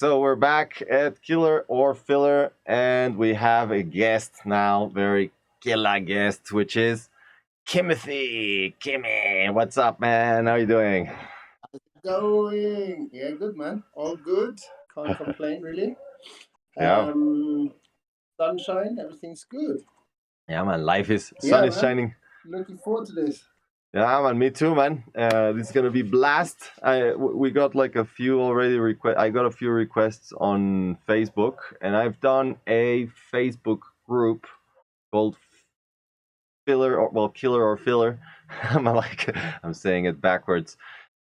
So we're back at Killer or Filler, and we have a guest now, very killer guest, which is Kimothy. Kimmy, what's up, man? How you doing? Going. Yeah, good man. All good. Can't complain really. Yeah, Um, Sunshine, everything's good. yeah, man. Life is sun Yeah, is man. shining. Looking forward to this. Yeah, man. Me too, man. This is gonna be blast. We got like a few already request. I got a few requests on Facebook, and I've done a Facebook group called Filler or well, Killer or Filler. I'm saying it backwards.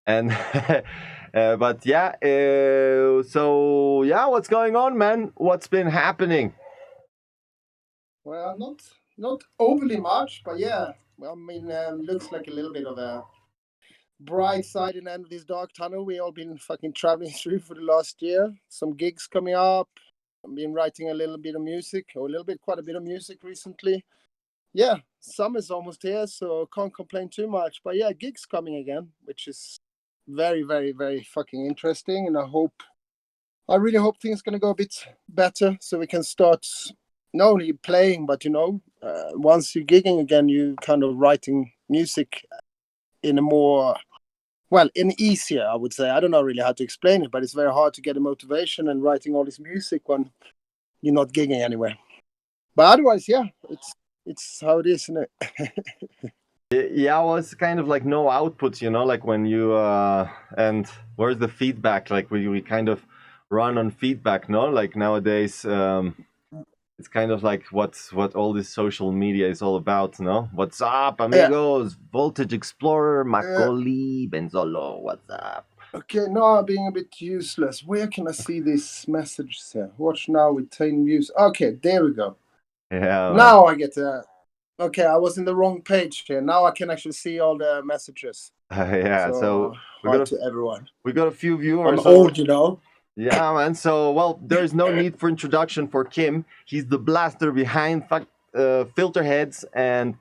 And but yeah, so yeah, what's going on, man? What's been happening? Well, not overly much, but yeah. Well, I mean, looks like a little bit of a bright side in the end of this dark tunnel we all been fucking traveling through for the last year. Some gigs coming up. I've been writing a little bit of music, or a little bit, quite a bit of music recently. Yeah, summer's almost here, so can't complain too much. But yeah, gigs coming again, which is very, very, very fucking interesting. And I really hope things gonna go a bit better, so we can start not only playing, but once you're gigging again, you kind of writing music in a more in easier, I would say. I don't know really how to explain it, but it's very hard to get a motivation and writing all this music when you're not gigging anywhere. But otherwise, yeah, it's how it is, isn't it? Yeah, well, it's kind of like no outputs, like when you and where's the feedback? Like we kind of run on feedback, no? Like nowadays, it's kind of like what all this social media is all about, no? What's up, Yeah. amigos? Voltage Explorer, Yeah. Macaulay, Benzolo, what's up? Okay, now I'm being a bit useless. Where can I see these messages here? Watch now with 10 views. Okay, there we go. Yeah, man. Now I get to. Okay, I was in the wrong page here. Now I can actually see all the messages. Yeah, so So, we got hi a to everyone. we got a few I'm viewers. Or old. yeah, man. So well, there is no need for introduction for Kim. He's the blaster behind Filter Heads and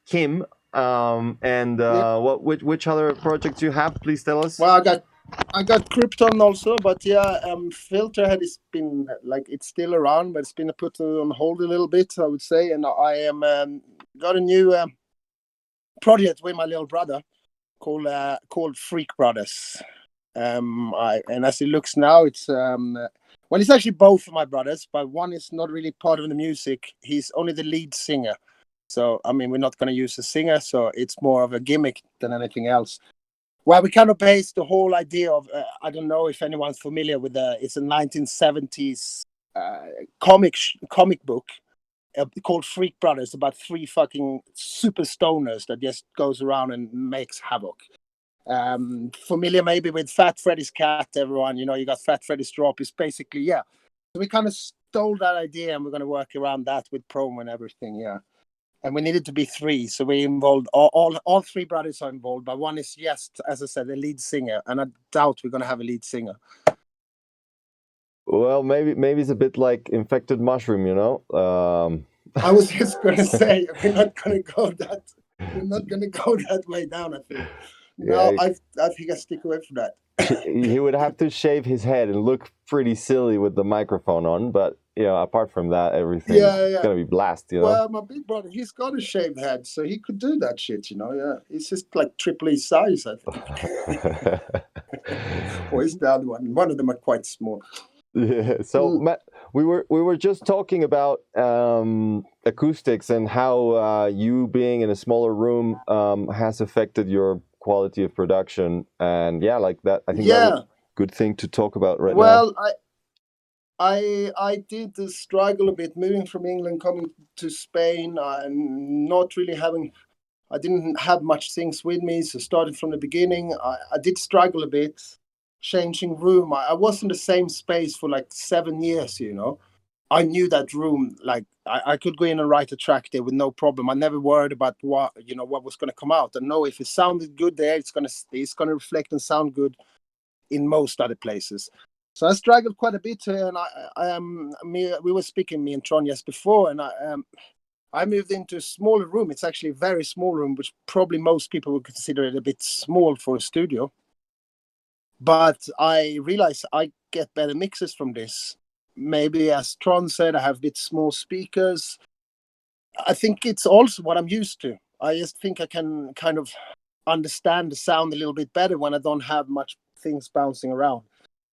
Kim. And Yeah. which other projects you have? Please tell us. Well, I got Krypton also, but yeah, Filterhead has been like it's still around, but it's been put on hold a little bit, I would say. And I am got a new project with my little brother called Freak Brothers. And as it looks now, it's actually both of my brothers, but one is not really part of the music. He's only the lead singer. So I mean, we're not going to use a singer, so it's more of a gimmick than anything else. Well, we kind of based the whole idea of I don't know if anyone's familiar with it's a 1970s comic book called Freak Brothers, about three fucking super stoners that just goes around and makes havoc. Familiar maybe with Fat Freddy's cat, everyone. You got Fat Freddy's drop. It's basically, yeah. So we kind of stole that idea and we're going to work around that with promo and everything, yeah. And we needed to be three, so we involved all three brothers are involved, but one is, yes, as I said, the lead singer, and I doubt we're going to have a lead singer. Well, maybe it's a bit like infected mushroom, I was just going to say we're not going to go that. We're not going to go that way down. I think. Yeah, No, I think I stick away from that. he would have to shave his head and look pretty silly with the microphone on, but apart from that, everything's Yeah. gonna be blast. Well, my big brother, he's got a shaved head, so he could do that shit. Yeah, he's just like triple his size, I think. Or is the other one? One of them are quite small. Yeah. So Mm. Matt, we were just talking about acoustics and how you being in a smaller room has affected your quality of production, and yeah, like that. I think that was Yeah. a good thing to talk about right now. Well, I did struggle a bit moving from England, coming to Spain, and not really having. I didn't have much things with me, so starting from the beginning, I did struggle a bit, changing room. I was in the same space for like 7 years. I knew that room, like I could go in and write a track there with no problem. I never worried about what was going to come out. I know if it sounded good there, it's gonna reflect and sound good in most other places. So I struggled quite a bit here, and we were speaking me and Tron just before, and I moved into a smaller room. It's actually a very small room, which probably most people would consider it a bit small for a studio. But I realize I get better mixes from this. Maybe, as Tron said, I have a bit small speakers. I think it's also what I'm used to. I just think I can kind of understand the sound a little bit better when I don't have much things bouncing around.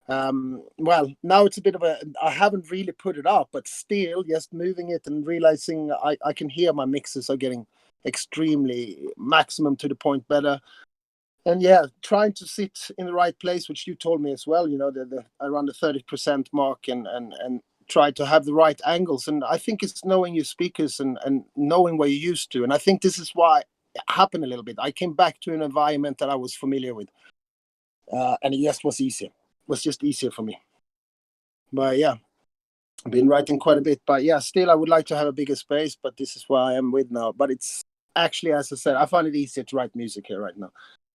Well, now it's a bit of a. I haven't really put it up, but still, just moving it and realizing I can hear my mixes are getting extremely maximum to the point better. And yeah, trying to sit in the right place, which you told me as well. You know, the around the 30% mark, and try to have the right angles. And I think it's knowing your speakers and knowing where you're used to. And I think this is why it happened a little bit. I came back to an environment that I was familiar with, and it just was easier. It was just easier for me. But yeah, I've been writing quite a bit. But yeah, still, I would like to have a bigger space. But this is where I am with now. But it's actually, as I said, I find it easier to write music here right now.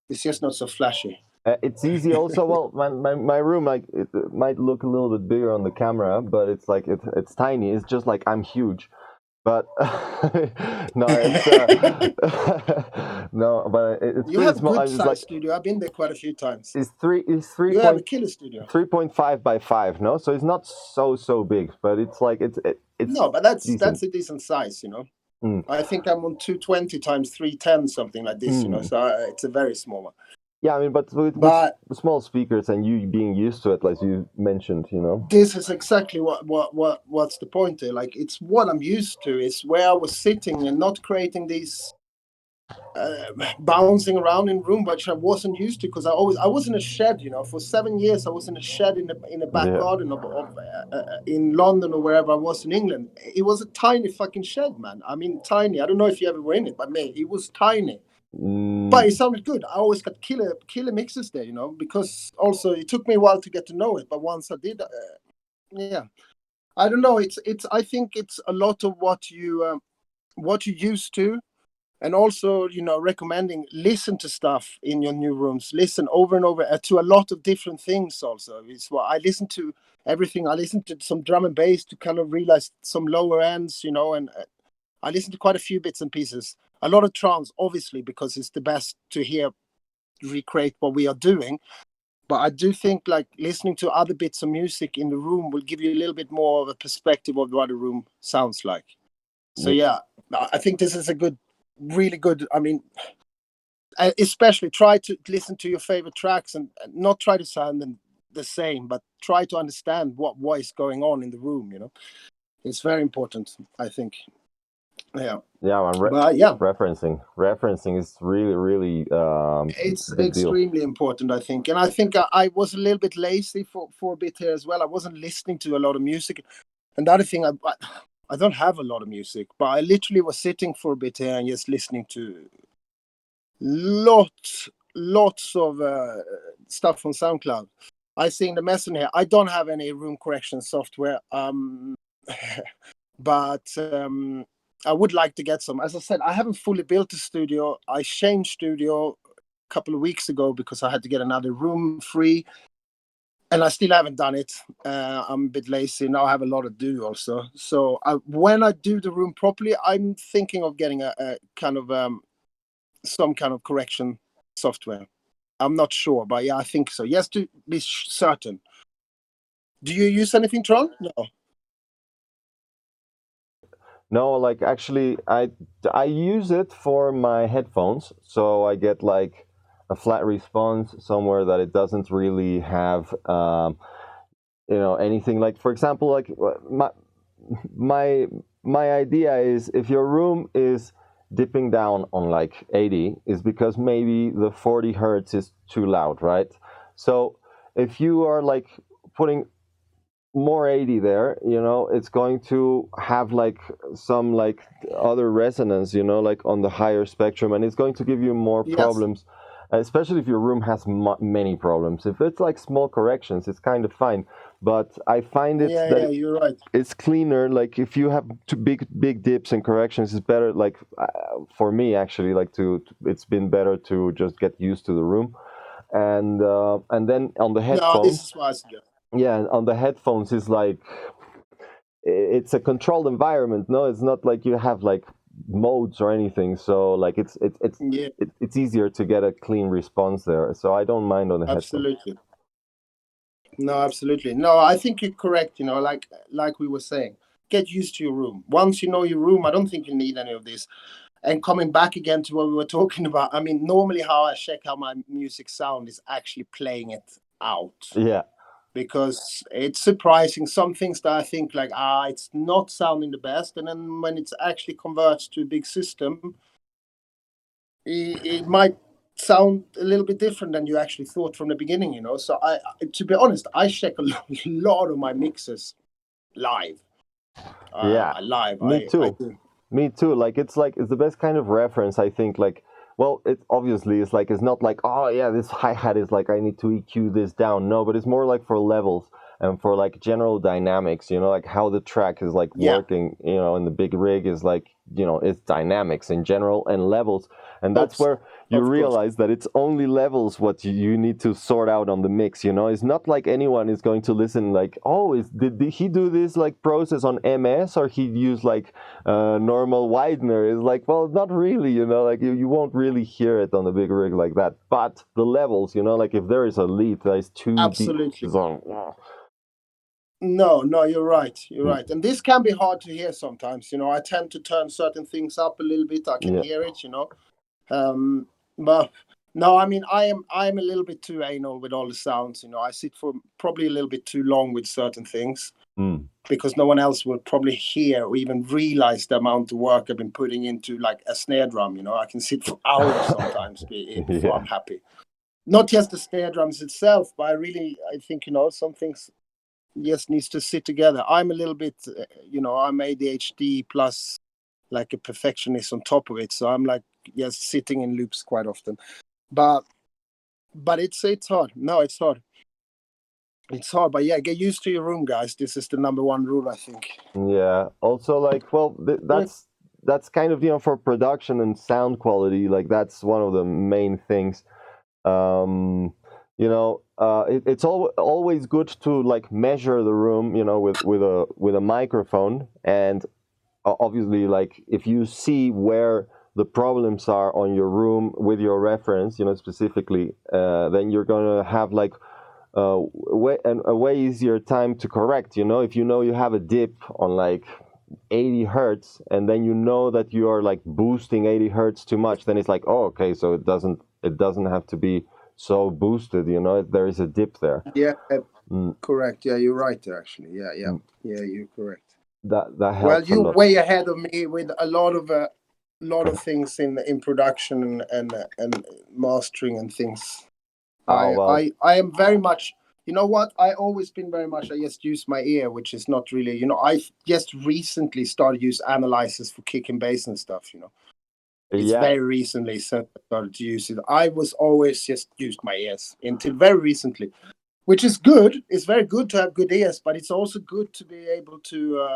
It's just not so flashy. It's easy also. Well, my room, like, it might look a little bit bigger on the camera, but it's like it's tiny. It's just like I'm huge. But no, it's no, but it's You pretty have a small. good It's size like studio. I've been there quite a few times. it's You have a killer studio. 3.5 by 5. No, so it's not so big, but it's like it's No, but decent. that's a decent size, you know. Mm. I think I'm on 220 times 310, something like this, you know. Mm. So it's a very small one. Yeah, I mean, but with But small speakers and you being used to it, like you mentioned, you know. this is exactly what's the point there. Like it's what I'm used to. It's where I was sitting and not creating these bouncing around in room, which I wasn't used to because I was in a shed, you know. For 7 years, I was in a shed in the back Yeah. garden of in London or wherever I was in England. It was a tiny fucking shed, man. I mean, tiny. I don't know if you ever were in it, but man, it was tiny. But it sounded good. I always got killer mixes there, you know, because also it took me a while to get to know it. But once I did, yeah, I don't know. It's. I think it's a lot of what you used to, and also you know recommending listen to stuff in your new rooms, listen over and over to a lot of different things. Also, it's what I listen to everything. I listen to some drum and bass to kind of realize some lower ends, you know, and I listen to quite a few bits and pieces, a lot of trance obviously because it's the best to hear recreate what we are doing. But I do think like listening to other bits of music in the room will give you a little bit more of a perspective of what the room sounds like. So Yeah. yeah, I think this is a good, really good. I mean, especially try to listen to your favorite tracks and not try to sound them the same, but try to understand what is going on in the room. You know, it's very important. I think. Yeah. Yeah, I'm But yeah, referencing is really it's big deal. extremely important. I think, and I think I was a little bit lazy for a bit here as well. I wasn't listening to a lot of music, and the other thing I don't have a lot of music, but I literally was sitting for a bit here and just listening to lots of stuff on SoundCloud. I seen the mess in here. I don't have any room correction software, but I would like to get some. As I said, I haven't fully built the studio. I changed studio a couple of weeks ago because I had to get another room free, and I still haven't done it. I'm a bit lazy now. I have a lot to do also. So when I do the room properly, I'm thinking of getting a kind of some kind of correction software. I'm not sure, but yeah, I think so. Yes, to be certain. Do you use anything, Tron? No. No, like actually, I use it for my headphones, so I get like a flat response somewhere that it doesn't really have, you know, anything. Like for example, like my my idea is if your room is dipping down on like 80, is because maybe the 40 hertz is too loud, right? So if you are like putting more 80 there, you know, it's going to have like some like other resonance, you know, like on the higher spectrum, and it's going to give you more Yes. problems, especially if your room has many problems. If it's like small corrections, it's kind of fine, but I find it Yeah, that yeah, you're right. it's cleaner. Like if you have two big dips and corrections, it's better, like for me actually, like it's been better to just get used to the room. And then on the No, this headphones, is what I suggest. yeah, on the headphones is like it's a controlled environment. No, it's not like you have like modes or anything. So like Yeah, it's easier to get a clean response there. So I don't mind on the headphones. absolutely. No, absolutely. No, I think you're correct. Like we were saying, get used to your room. Once you know your room, I don't think you need any of this. And coming back again to what we were talking about, I mean, normally how I check how my music sound is actually playing it out, Yeah, because it's surprising. Some things that I think like, it's not sounding the best, and then when it's actually converts to a big system, it might sound a little bit different than you actually thought from the beginning. So to be honest, I check a lot of my mixes live. yeah, Live, me I too. do. Me too. Like it's the best kind of reference, I think. Like, well, it obviously is like it's not like, oh yeah, this hi hat is like I need to EQ this down. No, but it's more like for levels and for like general dynamics. Like how the track is like Yeah, working. In the big rig is like it's dynamics in general and levels, and that's oops, where you of course. realize that it's only levels what you need to sort out on the mix. It's not like anyone is going to listen like, oh, did he do this like process on MS or he used like normal Widener. Is like, well, not really, like you won't really hear it on the big rig like that. But the levels, like if there is a lead that is too deep, Absolutely. it's on. No, you're right. You're Mm, right. And this can be hard to hear sometimes. I tend to turn certain things up a little bit. I can yeah, hear it. Um, but no, I mean, I'm a little bit too anal with all the sounds. I sit for probably a little bit too long with certain things, mm. because no one else will probably hear or even realize the amount of work I've been putting into like a snare drum. I can sit for hours sometimes before Yeah, I'm happy. Not just the snare drums itself, but I think some things just needs to sit together. I'm a little bit, I'm ADHD plus like a perfectionist on top of it, so I'm like just sitting in loops quite often. But it's hard. No, it's hard. It's hard, but yeah, get used to your room, guys. This is the number one rule, I think. yeah. Also, like, well, Yeah, that's kind of for production and sound quality. Like that's one of the main things. It's always good to like measure the room, with a microphone, and obviously, like if you see where the problems are on your room with your reference, specifically, then you're gonna have like a way easier time to correct. If you have a dip on like 80 hertz, and then that you are like boosting 80 hertz too much, then it's like, oh, okay, so it doesn't have to be so boosted. There is a dip there. yeah, Mm, correct. Yeah, you're right there, actually. Yeah, mm, yeah, you're correct. that Well, helps a you're lot. way ahead of me with a lot of things in production and mastering and things. Oh well. I am very much, you know what? I always been very much. I just use my ear, which is not really. I just recently started use analyzers for kick and bass and stuff. It's Yeah, very recently since I started to use it. I was always just used my ears until very recently, which is good. It's very good to have good ears, but it's also good to be able to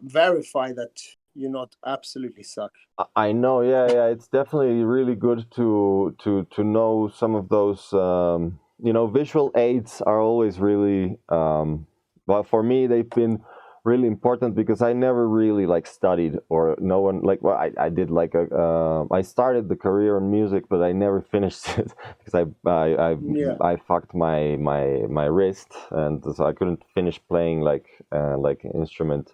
verify that you're not absolutely suck. I know. Yeah, yeah. It's definitely really good to know some of those. Visual aids are always really. Well, for me, they've been really important because I never really like studied, or no one like. Well, I did like a. I started the career in music, but I never finished it because Yeah, I fucked my wrist, and so I couldn't finish playing like an instrument.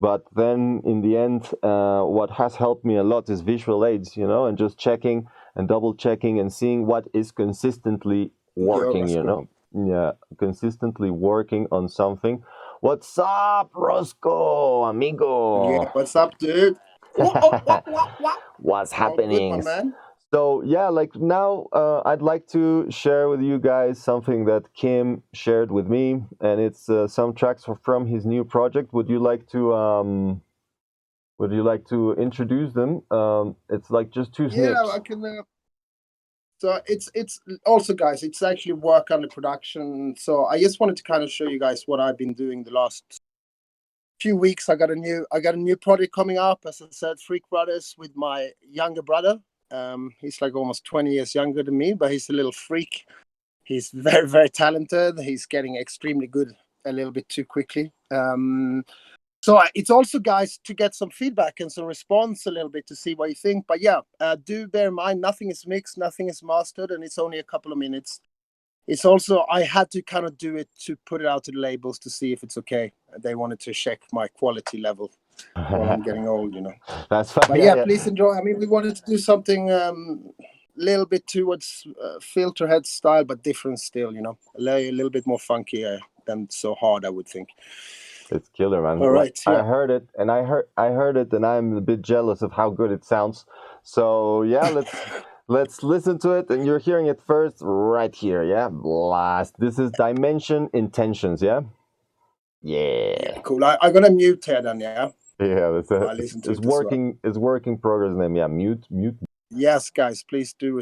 But then in the end, what has helped me a lot is visual aids, and just checking and double checking and seeing what is consistently yeah, working, Roscoe. yeah, consistently working on something. What's up, Roscoe, Yeah, amigo? what's up, dude? What? What's All good, my happening? man. So yeah, like now, I'd like to share with you guys something that Kim shared with me, and it's some tracks from his new project. Would you like to introduce them? It's like just two Yeah, I snips. can. So it's also, guys. It's actually work under production. So I just wanted to kind of show you guys what I've been doing the last few weeks. I got a new project coming up. As I said, Freak Brothers with my younger brother. He's like almost 20 years younger than me, but he's a little freak. He's very, very talented. He's getting extremely good a little bit too quickly. So it's also, guys, to get some feedback and some response a little bit to see what you think. But yeah, do bear in mind, nothing is mixed, nothing is mastered, and it's only a couple of minutes. it's also I had to kind of do it to put it out to the labels to see if it's okay. They wanted to check my quality level while I'm getting old, you know. That's fine. But yeah, please enjoy. I mean, we wanted to do something little bit towards Filterhead style, but different still, you know, a little bit more funky than so hard, I would think. It's killer, man. All right, I yeah. heard it, and I heard it, and I'm a bit jealous of how good it sounds. So yeah, let's listen to it, and you're hearing it first right here. Yeah, blast. This is Dimension Intentions. Yeah, Yeah, cool. I'm gonna mute here then. Yeah. yeah. I listen to it as well. It's working progress name. Yeah, mute. Yes, guys, please do.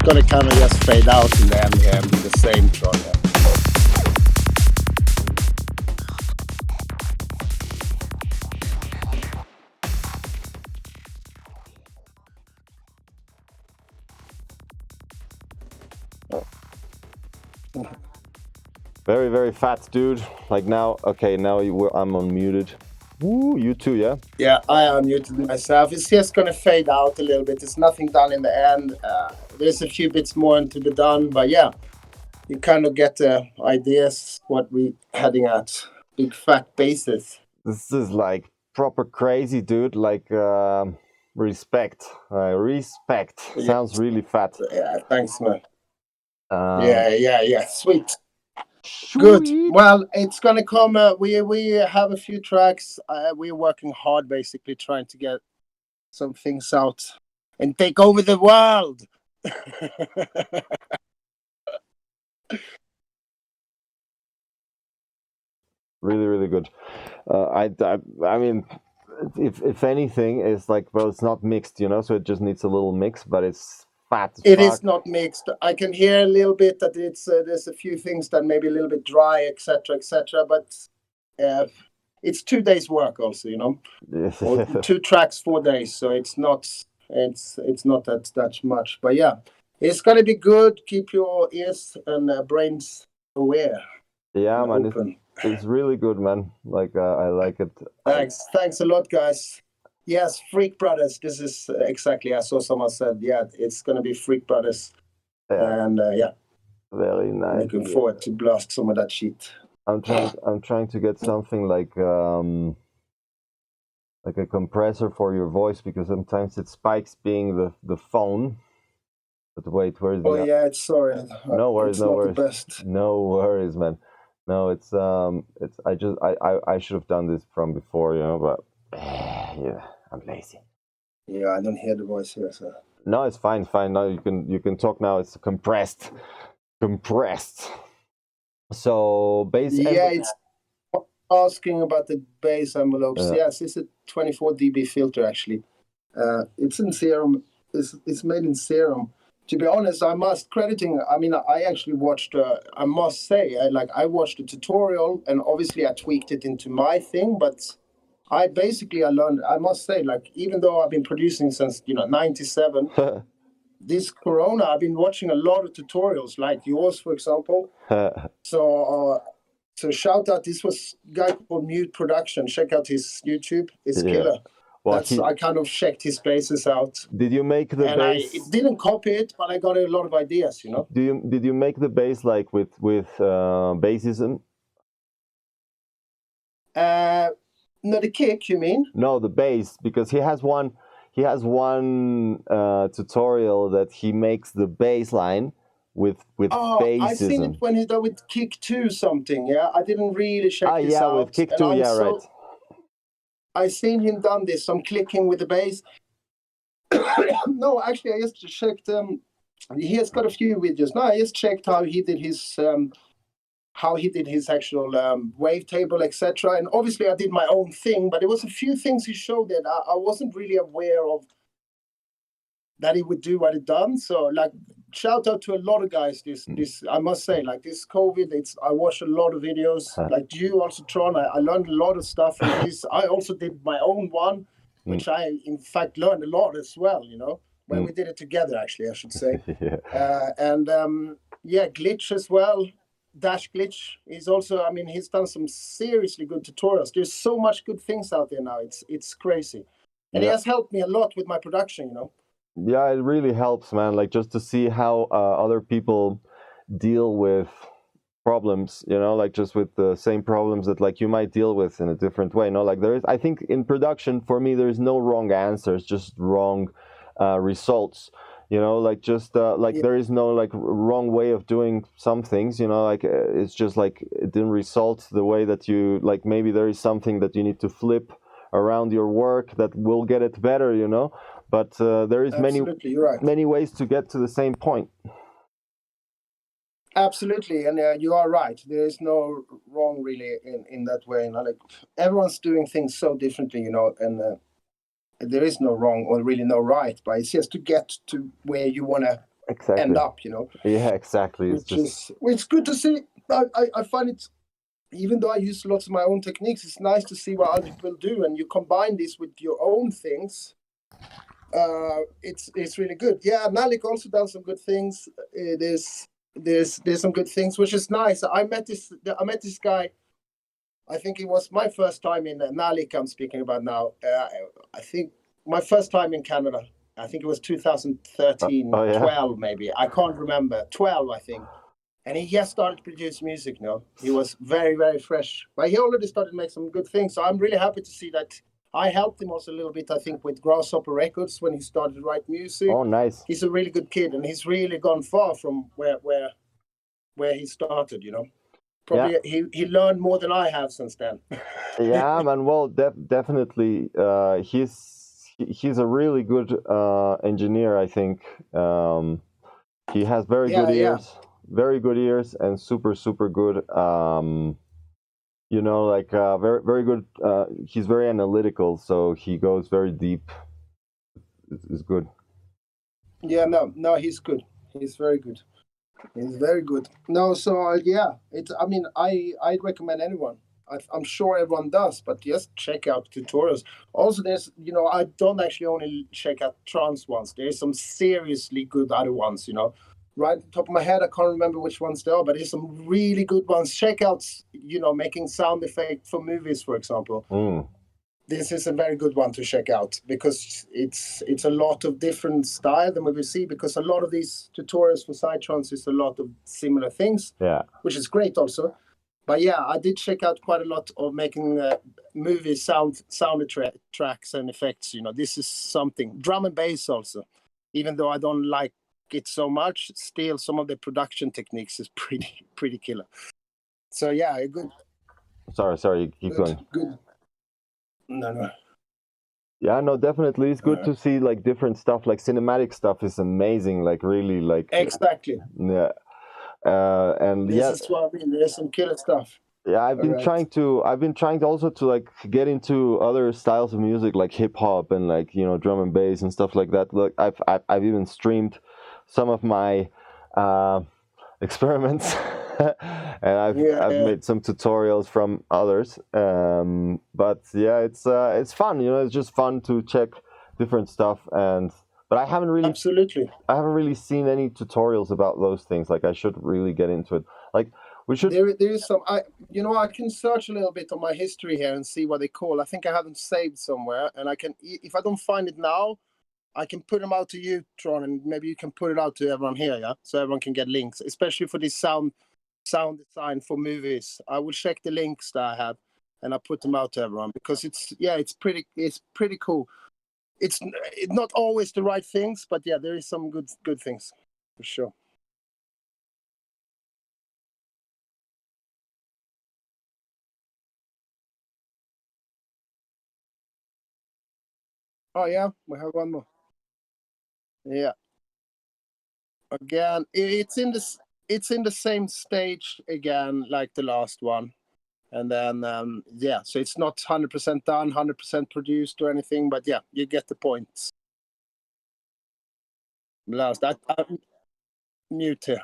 Gonna kind of just fade out in the end here and be the same tron. Very, very fat, dude. Like now, okay, now I'm unmuted. Woo, you too, yeah? Yeah, I unmuted myself. It's just gonna fade out a little bit. It's nothing done in the end. There's a few bits more to be done, but yeah, you kind of get ideas what we heading at. Big fat bases. This is like proper crazy, dude. Like respect. Respect. Yeah. Sounds really fat. Yeah, thanks, man. Yeah. Sweet. Sweet. Good. Well, it's gonna come. We have a few tracks. We're working hard, basically trying to get some things out and take over the world. Really, really good. I mean, if anything, it's like, well, it's not mixed, you know, so it just needs a little mix, but it's fat as It is fuck. not mixed. I can hear a little bit that it's there's a few things that maybe a little bit dry, etc., etc. But uh, it's 2 days work also, you know, or 2 tracks, 4 days. So it's not that much. But yeah, it's gonna be good. Keep your ears and brains aware Yeah, and man, open. it's really good, man. Like I like it. Thanks a lot, guys. Yes, Freak Brothers. This is exactly. I saw someone said, yeah, it's gonna be Freak Brothers, Yeah, and yeah, very nice. looking Yeah. forward to blast some of that shit. I'm trying to get something like a compressor for your voice because sometimes it spikes being the phone. But wait, where's Oh the? yeah, it's sorry. No worries, It's no not the worries, best. no worries, man. No, it's I should have done this from before, you know, but yeah, I'm lazy. Yeah, I don't hear the voice here. So No, it's fine, fine. Now you can talk now. It's compressed. So bass yeah, envelope. it's asking about the bass envelopes. Yes, it's a 24 dB filter actually. It's in Serum. It's made in Serum. To be honest, I must crediting. I mean, I actually watched. I must say, I watched a tutorial, and obviously I tweaked it into my thing. But I learned. I must say, like even though I've been producing since '97, this Corona I've been watching a lot of tutorials, like yours, for example. So so shout out. This was a guy called Mute Production. Check out his YouTube. It's Yeah. killer. Well, That's I kind of checked his bases out, did you make the and I bass? didn't copy it, but I got a lot of ideas. You know. Did you make the bass like with bassism? Uh, no, the kick. You mean? No, the bass, because he has one tutorial that he makes the bass line with Oh, I seen it bassism. when he done with Kick 2 something. Yeah, I didn't really check this Yeah, with out, kick and two, yeah, right. I seen him done this. Some clicking with the bass. No, actually, I just checked. He has got a few videos. No, I just checked how he did his actual wavetable, etc. And obviously, I did my own thing, but there was a few things he showed that I wasn't really aware of that he would do what he done. So, like, shout out to a lot of guys. This I must say, like this COVID, I watched a lot of videos. Like you also, Tron. I learned a lot of stuff from his. I also did my own one, which I in fact learned a lot as well. You know, when we did it together, actually, I should say. Yeah. And yeah, Glitch as well. Dash Glitch is also. I mean, he's done some seriously good tutorials. There's so much good things out there now. It's crazy, and he Yeah. has helped me a lot with my production. You know. Yeah, it really helps, man. Like just to see how other people deal with problems, you know, like just with the same problems that like you might deal with in a different way. No, like there is, I think in production for me, there is no wrong answers, just wrong results. You know, like just like Yeah, there is no like wrong way of doing some things. You know, like it's just like it didn't result the way that you like. Maybe there is something that you need to flip around your work that will get it better. You know, but there is absolutely, you're right. many ways to get to the same point. Absolutely, and you are right. There is no wrong really in that way. You know, like everyone's doing things so differently, you know, and there is no wrong or really no right. But it's just to get to where you want to end Exactly. up, you know, Yeah, exactly. It's which just is which good to see. I find it, even though I use lots of my own techniques, it's nice to see what other people do, and you combine this with your own things. It's really good. Yeah, Malik also done some good things. There's some good things, which is nice. I met this guy. I think it was my first time in Malik. I'm speaking about now. I think my first time in Canada. I think it was 2013, oh yeah. 12 maybe. I can't remember. 12, I think. And he just started to produce music. You know, he was very very fresh, but he already started to make some good things. So I'm really happy to see that. I helped him also a little bit. I think with Grasshopper Records when he started to write music. Oh, nice. He's a really good kid, and he's really gone far from where he started. You know, Yeah. probably he learned more than I have since then. Yeah, man. Well, definitely. He's a really good engineer. I think he has very good Yeah, yeah. ears, and super good you know, like very very good. He's very analytical, so he goes very deep. It's good. Yeah, no, he's good. He's very good. He's very good. No, so yeah, it's. I mean, I'd recommend anyone. I'm sure everyone does, but just check out tutorials. Also, there's, you know, I don't actually only check out trance ones. There's some seriously good other ones. You know, right on top of my head, I can't remember which ones they are, but there's some really good ones. Check out, you know, making sound effect for movies, for example. Mm. This is a very good one to check out because it's a lot of different style than what we see, because a lot of these tutorials for psytrance is a lot of similar things, Yeah. which is great also. But yeah, I did check out quite a lot of making movie sound tracks and effects. You know, this is something. Drum and bass also, even though I don't like it so much, still some of the production techniques is pretty killer. So yeah, a good. Sorry, keep going. Good. No. Yeah, no, definitely. It's good to see like different stuff. Like cinematic stuff is amazing. Like really, like Exactly. yeah. And This is what I mean. There's some killer stuff. yeah, I've been trying to also to like get into other styles of music like hip hop and like, you know, drum and bass and stuff like that. Look, I've even streamed some of my experiments and I've made some tutorials from others. But yeah, it's fun, you know, it's just fun to check different stuff. And but I haven't really seen any tutorials about those things. Like I should really get into it. Like we should. There is some. I can search a little bit on my history here and see what they call. I think I have them saved somewhere, and I can. If I don't find it now, I can put them out to you, Tron, and maybe you can put it out to everyone here, yeah, so everyone can get links, especially for this sound design for movies. I will check the links that I have, and I put them out to everyone because it's pretty cool. It's not always the right things, but yeah, there is some good things for sure. Oh yeah, we have one more. Yeah, again, it's in the same stage again like the last one, and then yeah, so it's not 100% done, 100% produced or anything, but yeah, you get the points. Last, I mute here.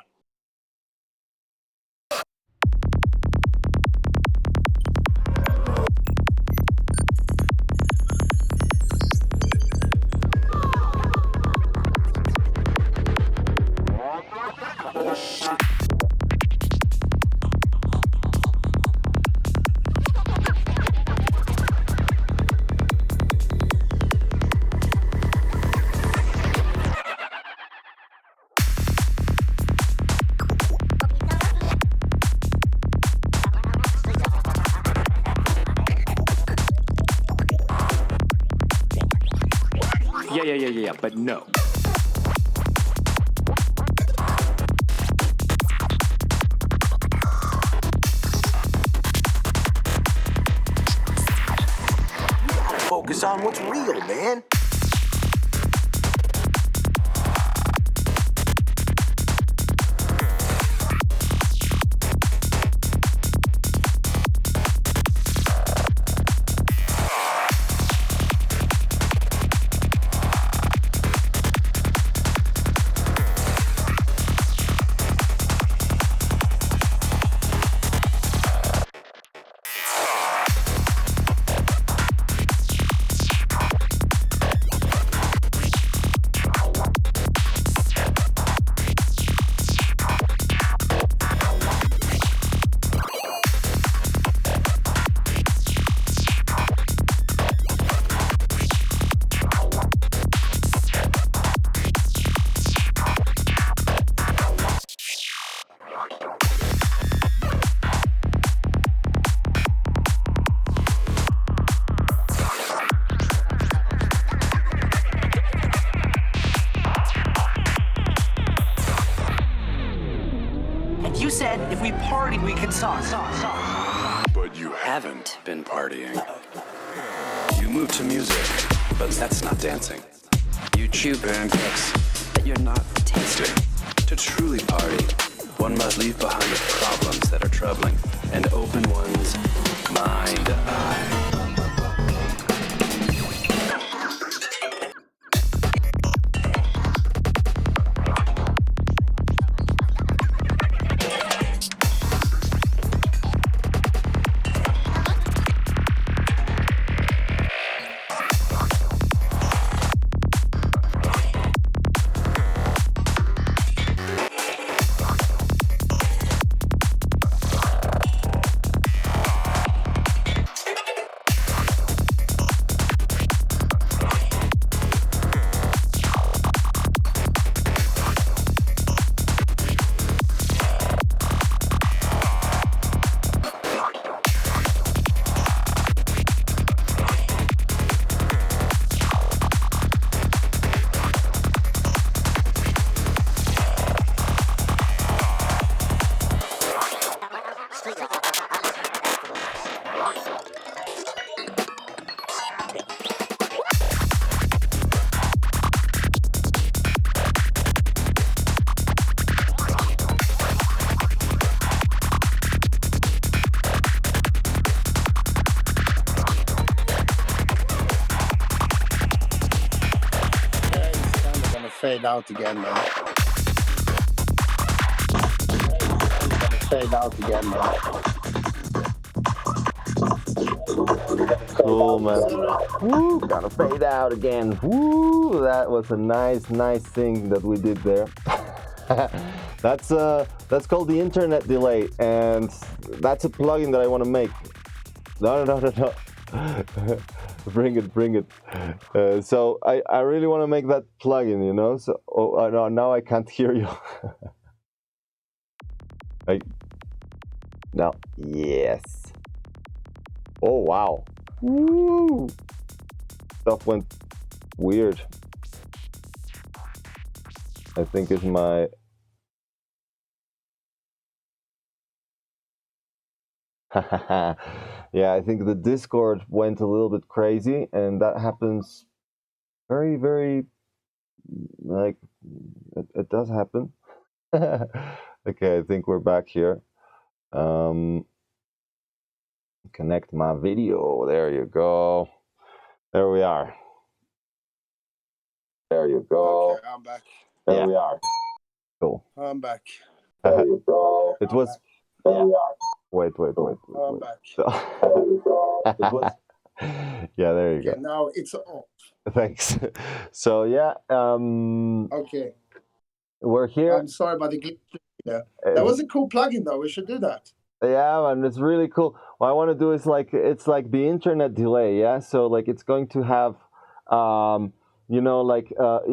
Yeah, but no. Focus on what's real, man. You said if we partied, we could talk. But you haven't been partying. You move to music, but that's not dancing. You chew pancakes, but you're not tasting. To truly party, one must leave behind the problems that are troubling and open one's mind eye. Fade out again, man. Fade out again, man. Cool, man. Woo, gonna fade out again. Woo, that was a nice thing that we did there. That's called the internet delay, and that's a plugin that I want to make. No. Bring it. So I really want to make that plugin, you know. So no, now I can't hear you. Now, yes. Oh wow. Woo! Stuff went weird. I think it's my. Yeah, I think the Discord went a little bit crazy, and that happens very like it does happen. Okay, I think we're back here. Connect my video. There you go. There we are. There you go. Okay, I'm back. There we are. Cool. I'm back. There you go. It was. There Yeah. we are. Wait. I'm back. So, yeah, there you Okay, go. now it's off. Thanks. So yeah, Okay. we're here. I'm sorry about the glitch there. That was a cool plugin, though. We should do that. Yeah, man, it's really cool. What I want to do is it's like the internet delay, yeah. So like it's going to have, you know, like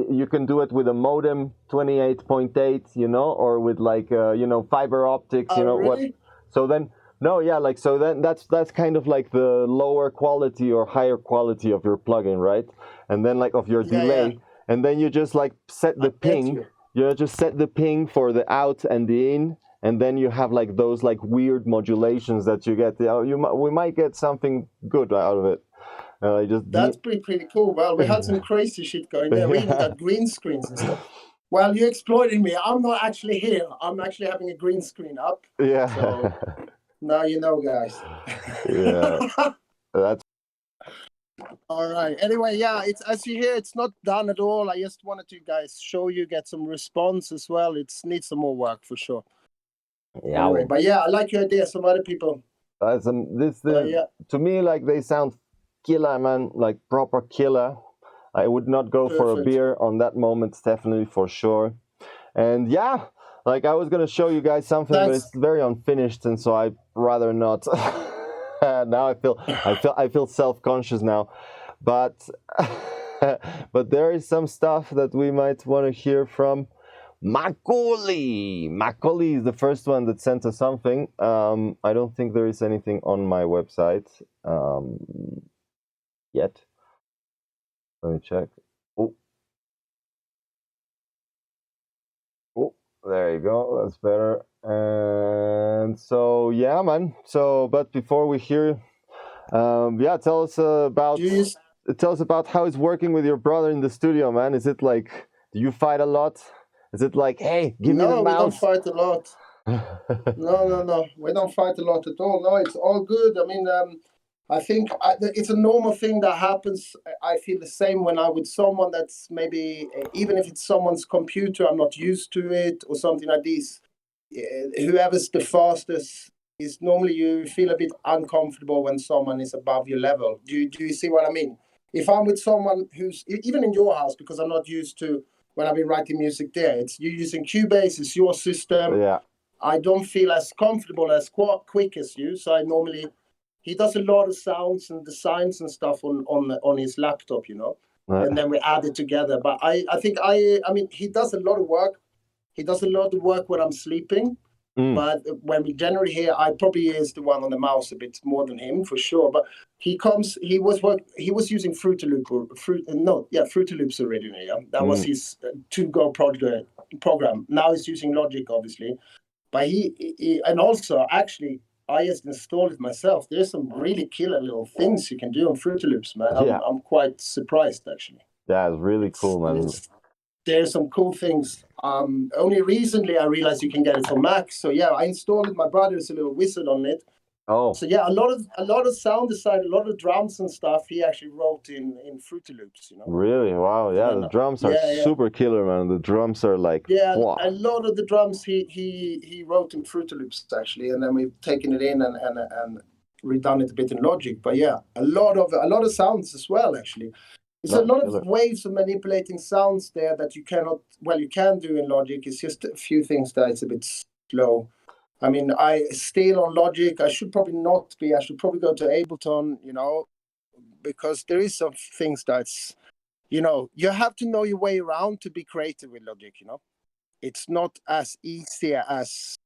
you can do it with a modem 28.8, you know, or with like you know, fiber optics, you know really? what. So then no, yeah, like so then that's kind of like the lower quality or higher quality of your plugin, right? And then like of your delay, and then you just like set the ping. You just set the ping for the out and the in. And then you have like those like weird modulations that you get. We might get something good out of it. That's pretty cool. Well, we had some crazy shit going there. We even got green screens and stuff. Well, you're exploiting me. I'm not actually here. I'm actually having a green screen up. Yeah. So now you know, guys. Yeah. That's all right. Anyway, yeah, it's as you hear, it's not done at all. I just wanted to guys show you, get some response as well. It needs some more work for sure. yeah. Anyway, but yeah, I like your idea. Some other people. To me, like they sound killer, man, like proper killer. I would not go for a beer on that moment, definitely for sure. And yeah, like I was gonna show you guys something, but it's very unfinished, and so I'd rather not. Now I feel self-conscious now, but but there is some stuff that we might want to hear from Macaulay. Macaulay is the first one that sent us something. I don't think there is anything on my website yet. Let me check. Oh, there you go. That's better. And so yeah, man. So, but before we hear, yeah, tell us about how it's working with your brother in the studio, man. Is it like, do you fight a lot? Is it like, hey, give me the mouse? No, we don't fight a lot. No. We don't fight a lot at all. No, it's all good. I mean, I think it's a normal thing that happens. I feel the same when I'm with someone that's maybe, even if it's someone's computer, I'm not used to it or something like this. Whoever's the fastest is normally you feel a bit uncomfortable when someone is above your level. Do you see what I mean? If I'm with someone who's even in your house, because I'm not used to when I've been writing music there, it's you using Cubase, it's your system. Yeah. I don't feel as comfortable as quick as you, so I normally he does a lot of sounds and designs and stuff on his laptop, you know, and then we add it together. But I think I mean he does a lot of work. He does a lot of work when I'm sleeping. But when we generally hear, I probably is the one on the mouse a bit more than him for sure. But he was using Fruity Loops originally. Yeah? That was his to-go program. Now he's using Logic, obviously. But he and also actually I just installed it myself. There's some really killer little things you can do on Fruity Loops, man. I'm quite surprised actually. Yeah, it's really cool, man. There's some cool things. Only recently I realized you can get it on Mac. So yeah, I installed it. My brother is a little wizard on it. Oh. So yeah, a lot of sound design, a lot of drums and stuff. He actually wrote in Fruity Loops. You know. Really? Wow. Yeah, the drums are super killer, man. The drums are like. Wow. A lot of the drums he wrote in Fruity Loops actually, and then we've taken it in and redone it a bit in Logic. But yeah, a lot of sounds as well actually. There's a lot of ways of manipulating sounds there that you can do in Logic. It's just a few things that it's a bit slow. I mean, I still on Logic. I should probably not be. I should probably go to Ableton, you know, because there is some things that's, you know, you have to know your way around to be creative with Logic, you know. It's not as easy as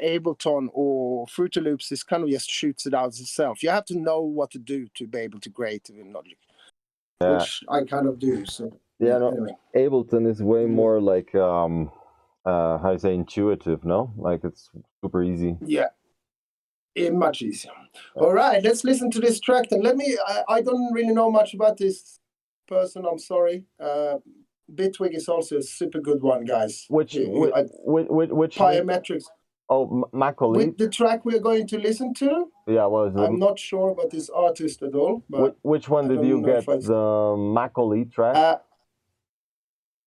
Ableton or Fruity Loops. It kind of just shoots it out itself. You have to know what to do to be able to create it in Logic. Yeah. Which I kind of do. So anyway. Ableton is way more like how you say intuitive, no? Like it's super easy. Yeah, much easier. All right, let's listen to this track. And I don't really know much about this person. I'm sorry. Bitwig is also a super good one, guys. Which Biometrics. Oh, Macaulay. With the track we're going to listen to. Yeah, what is it? I'm not sure about this artist at all. But which one did you get? The Macaulay track?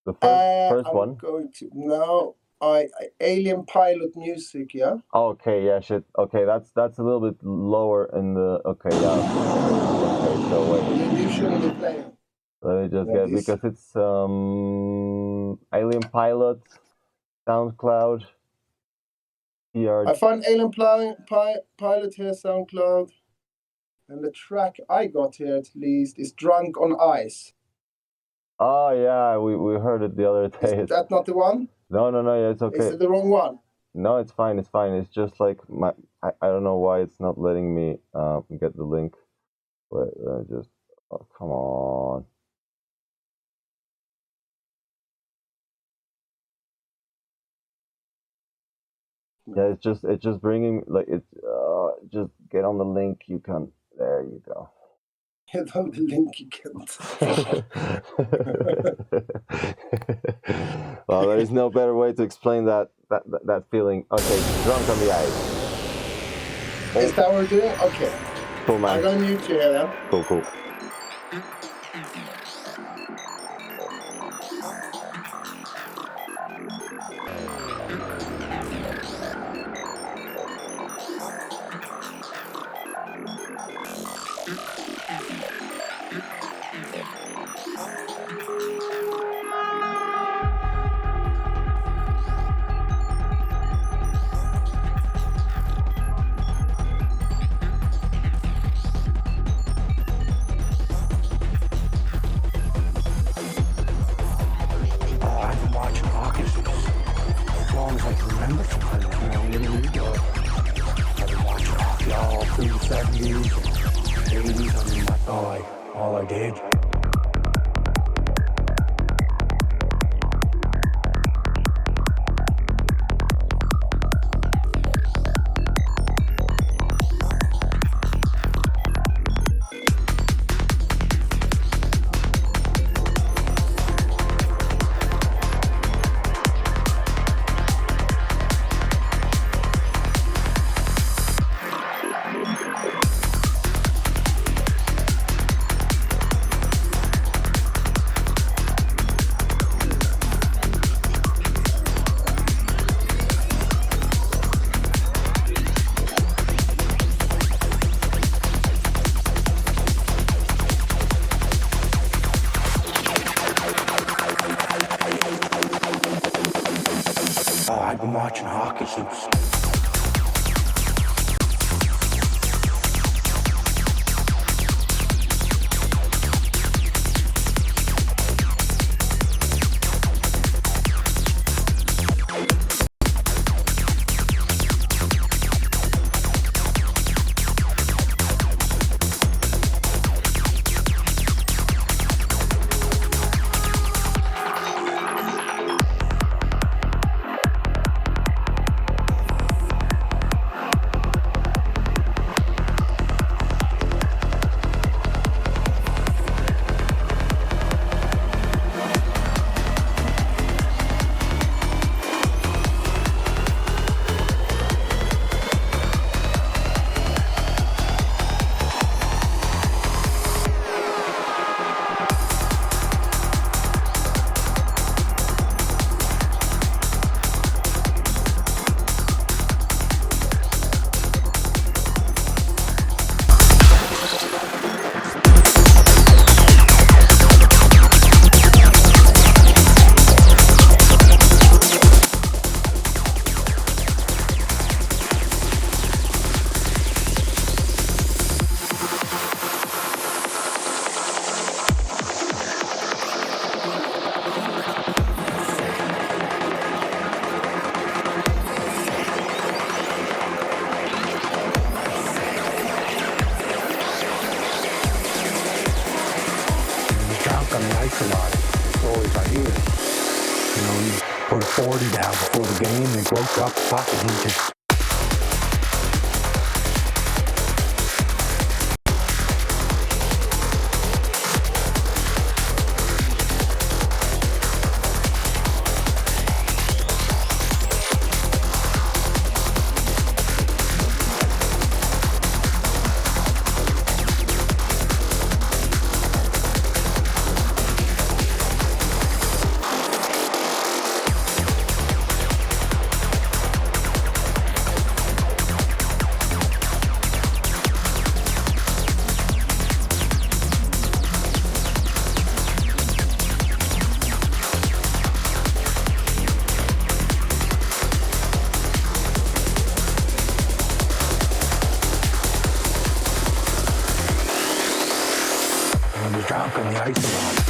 The first one? I'm going to now. Alien Pilot Music, yeah. Okay, yeah, shit. Okay, that's a little bit lower in the. Okay, yeah. Okay, so wait. You shouldn't be playing. Let me just get because it's Alien Pilot, SoundCloud. I find Alien Pilot here, SoundCloud, and the track I got here at least is "Drunk on Ice." Oh yeah, we heard it the other day. Is that not the one? No, yeah, it's okay. Is it the wrong one? No, it's fine. It's just like I don't know why it's not letting me get the link. Wait, just come on. Yeah, it's just bringing like it's just get on the link. You can. There you go. Get on the link you can't. Well, there is no better way to explain that feeling. Okay, Drunk on the Ice. Is that what we're doing? Okay. Cool, man. I'm gonna mute you here now. Cool. All I did. I'm watching hockey hoops. On the ice a lot. It's always I hear. You know, he put a 40 down before the game and broke up the puck and he just drunk on the ice a lot.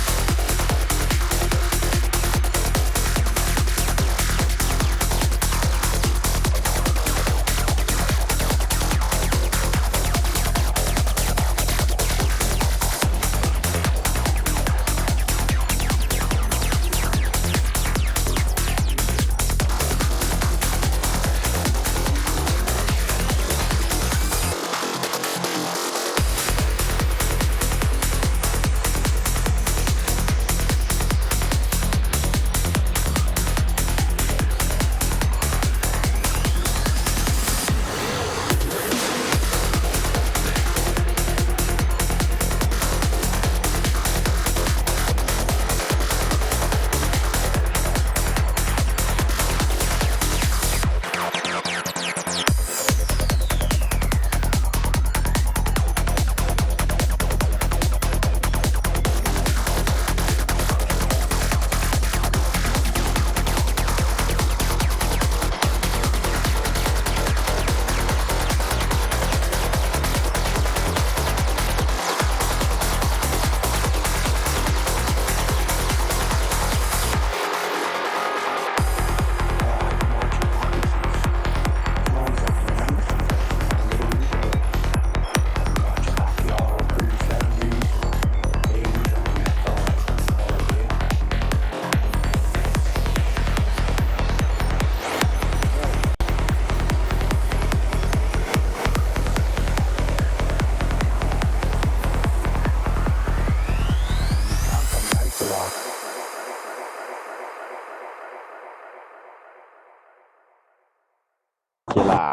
Killer.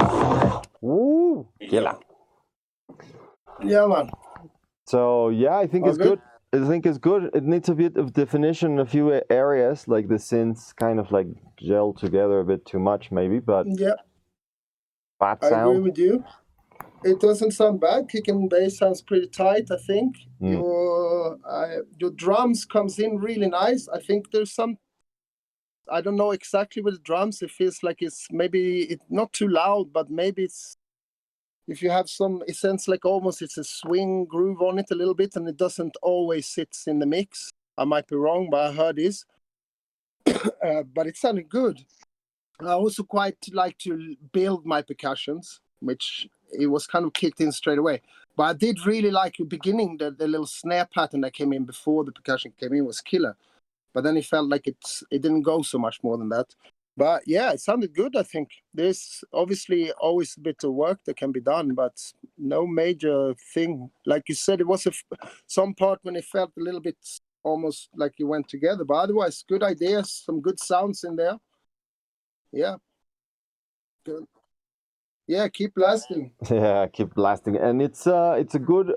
Woo! Killer. Yeah, man. So yeah, I think All it's good? good. I think it's good. It needs a bit of definition in a few areas, like the synths kind of like gel together a bit too much, maybe. But Yeah, fat I agree sound. with you. It doesn't sound bad. Kick and bass sounds pretty tight, I think. Your drums comes in really nice. I think there's some I don't know exactly with the drums. It feels like it's not too loud, but maybe it's, if you have some, it sounds like almost it's a swing groove on it a little bit, and it doesn't always sit in the mix. I might be wrong, but I heard this. But it sounded good. I also quite like to build my percussions, which it was kind of kicked in straight away. But I did really like the beginning, the little snare pattern that came in before the percussion came in was killer. But then it felt like it didn't go so much more than that. But yeah, it sounded good, I think. There's obviously always a bit of work that can be done, but no major thing. Like you said, it was some part when it felt a little bit almost like you went together. But otherwise, good ideas, some good sounds in there. Yeah. Good. Yeah, keep blasting. Yeah, keep blasting, and it's a good.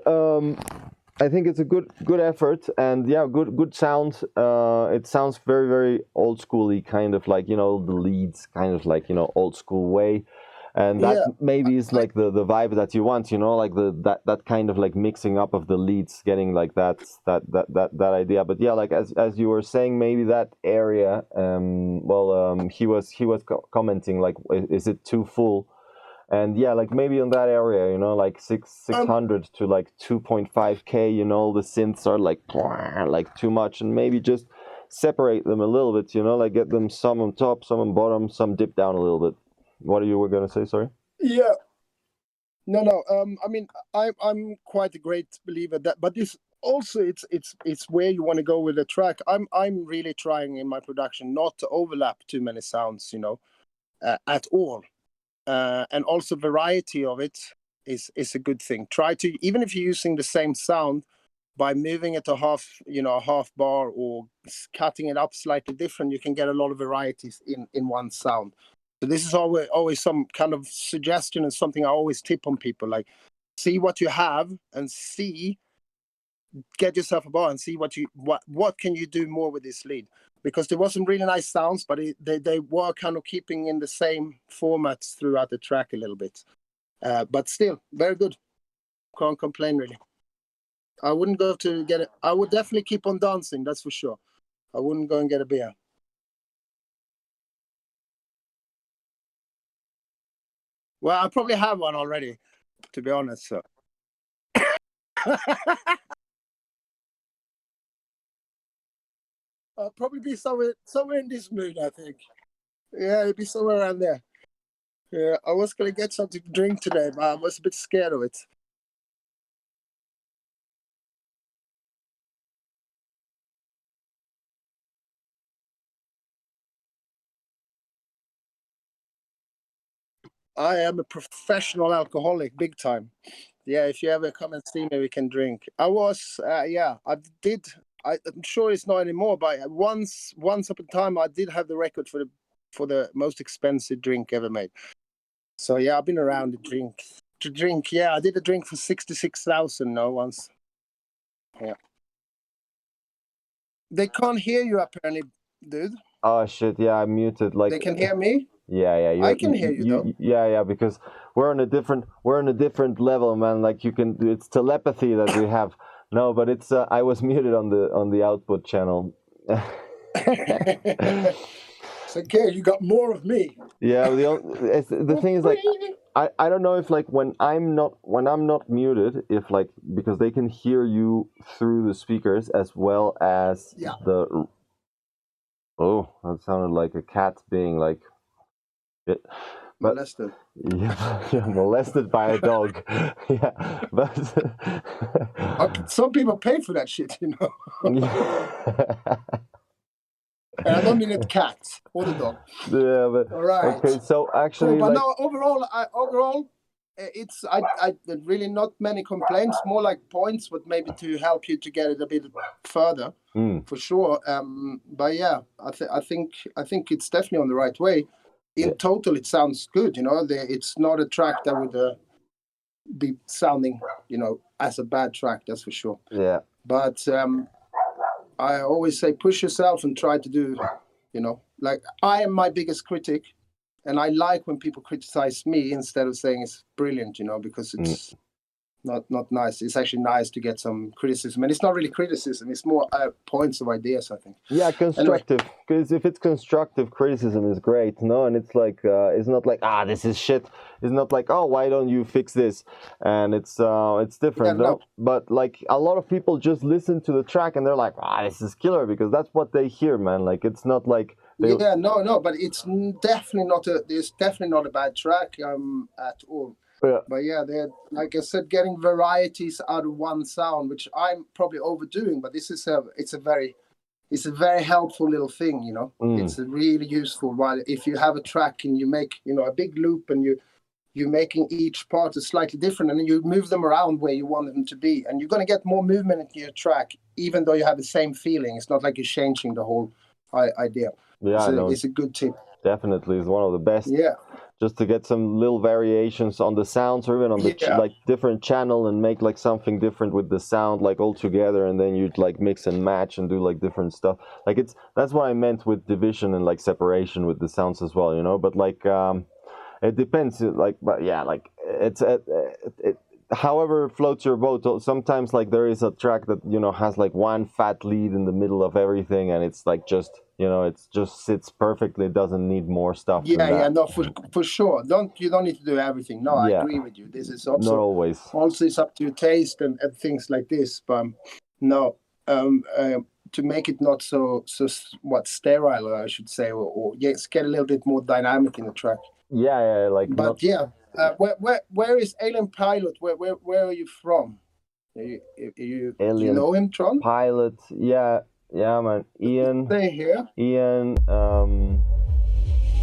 I think it's a good effort, and yeah, good sound. It sounds very very old schooly, kind of like the leads, kind of like old school way, and that maybe is like the vibe that you want, like that kind of like mixing up of the leads, getting like that idea. But yeah, like as you were saying, maybe that area. He was commenting like, is it too full? And yeah, like maybe in that area, like 600 to like 2.5K, the synths are like too much, and maybe just separate them a little bit, like get them some on top, some on bottom, some dip down a little bit. What are you were gonna say? Sorry. Yeah. No. I mean, I'm quite a great believer that, but this also it's where you want to go with the track. I'm really trying in my production not to overlap too many sounds, at all. And also variety of it is a good thing. Try to, even if you're using the same sound, by moving it a half bar or cutting it up slightly different, you can get a lot of varieties in one sound. So this is always some kind of suggestion and something I always tip on people, like see what you have and get yourself a bar and see what can you do more with this lead, because there was some really nice sounds, but they were kind of keeping in the same formats throughout the track a little bit, but still very good. Can't complain really. I wouldn't go to get it. I would definitely keep on dancing, that's for sure. I wouldn't go and get a beer. Well, I probably have one already, to be honest, so I'll probably be somewhere in this mood, I think. Yeah, it'd be somewhere around there. Yeah, I was gonna get something to drink today, but I was a bit scared of it. I am a professional alcoholic, big time. Yeah, if you ever come and see me, we can drink. I was, I did. I'm sure it's not anymore, but once upon a time, I did have the record for the most expensive drink ever made. So yeah, I've been around to drink. Yeah, I did a drink for 66,000 once. Yeah. They can't hear you apparently, dude. Oh shit! Yeah, I'm muted. Like They can hear me. Yeah. I can hear you though. Yeah, because we're on a different level, man. Like it's telepathy that we have. No, but it's I was muted on the output channel. It's okay. You got more of me. Yeah, the thing is like I don't know if like when I'm not muted, if like because they can hear you through the speakers as well as the. Oh, that sounded like a cat being like. But, Molested. Yeah, molested by a dog. Yeah, but some people pay for that shit, And I don't mean the cat or the dog. Yeah, but all right. Okay, so actually, cool, but no, overall, it's I really not many complaints. More like points, but maybe to help you to get it a bit further, for sure. But yeah, I think it's definitely on the right way. In total, it sounds good. It's not a track that would be sounding, as a bad track. That's for sure. Yeah. But I always say push yourself and try to do, like I am my biggest critic, and I like when people criticize me instead of saying it's brilliant, because it's not nice. It's actually nice to get some criticism, and it's not really criticism. It's more points of ideas, I think. Yeah, constructive. Because if it's constructive criticism is great, no, and it's like it's not like this is shit. It's not like why don't you fix this? And it's different, no. But like a lot of people just listen to the track and they're like, this is killer because that's what they hear, man. Like it's not like but it's definitely not a bad track at all. Yeah. But yeah, they're, like I said, getting varieties out of one sound, which I'm probably overdoing. But this is it's a very helpful little thing, you know. It's really useful. While if you have a track and you make a big loop and you're making each part is slightly different, and then you move them around where you want them to be, and you're gonna get more movement into your track, even though you have the same feeling. It's not like you're changing the whole idea. Yeah, it's a good tip. Definitely, is one of the best. Yeah. Just to get some little variations on the sounds or even on the like different channel and make like something different with the sound like all together, and then you'd like mix and match and do like different stuff. Like that's what I meant with division and like separation with the sounds as well, you know. But like it depends. Like, but yeah, like it's however floats your boat. Sometimes like there is a track that has like one fat lead in the middle of everything, and it's like just. It just sits perfectly. It doesn't need more stuff. No, for sure. You don't need to do everything. No, I agree with you. This is also not always. Also, it's up to your taste and things like this. But no, to make it not so sterile, I should say, or yes, get a little bit more dynamic in the track. Yeah, like. But where is Alien Pilot? Where are you from? Do you know him, Tron? Pilot, yeah. Yeah, man. Ian. Stay here. Ian. Damn.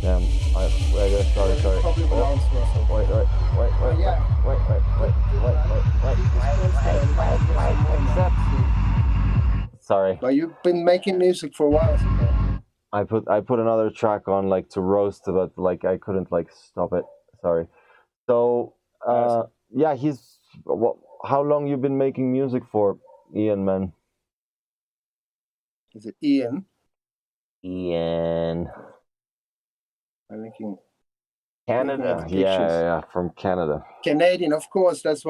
Sorry. Probably belongs to us. Wait. Sorry. But you've been making music for a while. I put another track on like to roast, but like I couldn't like stop it. Sorry. So he's. How long you been making music for, Ian, man? Is it Ian? Ian. I'm thinking Canada. Yeah, from Canada. Canadian, of course. That's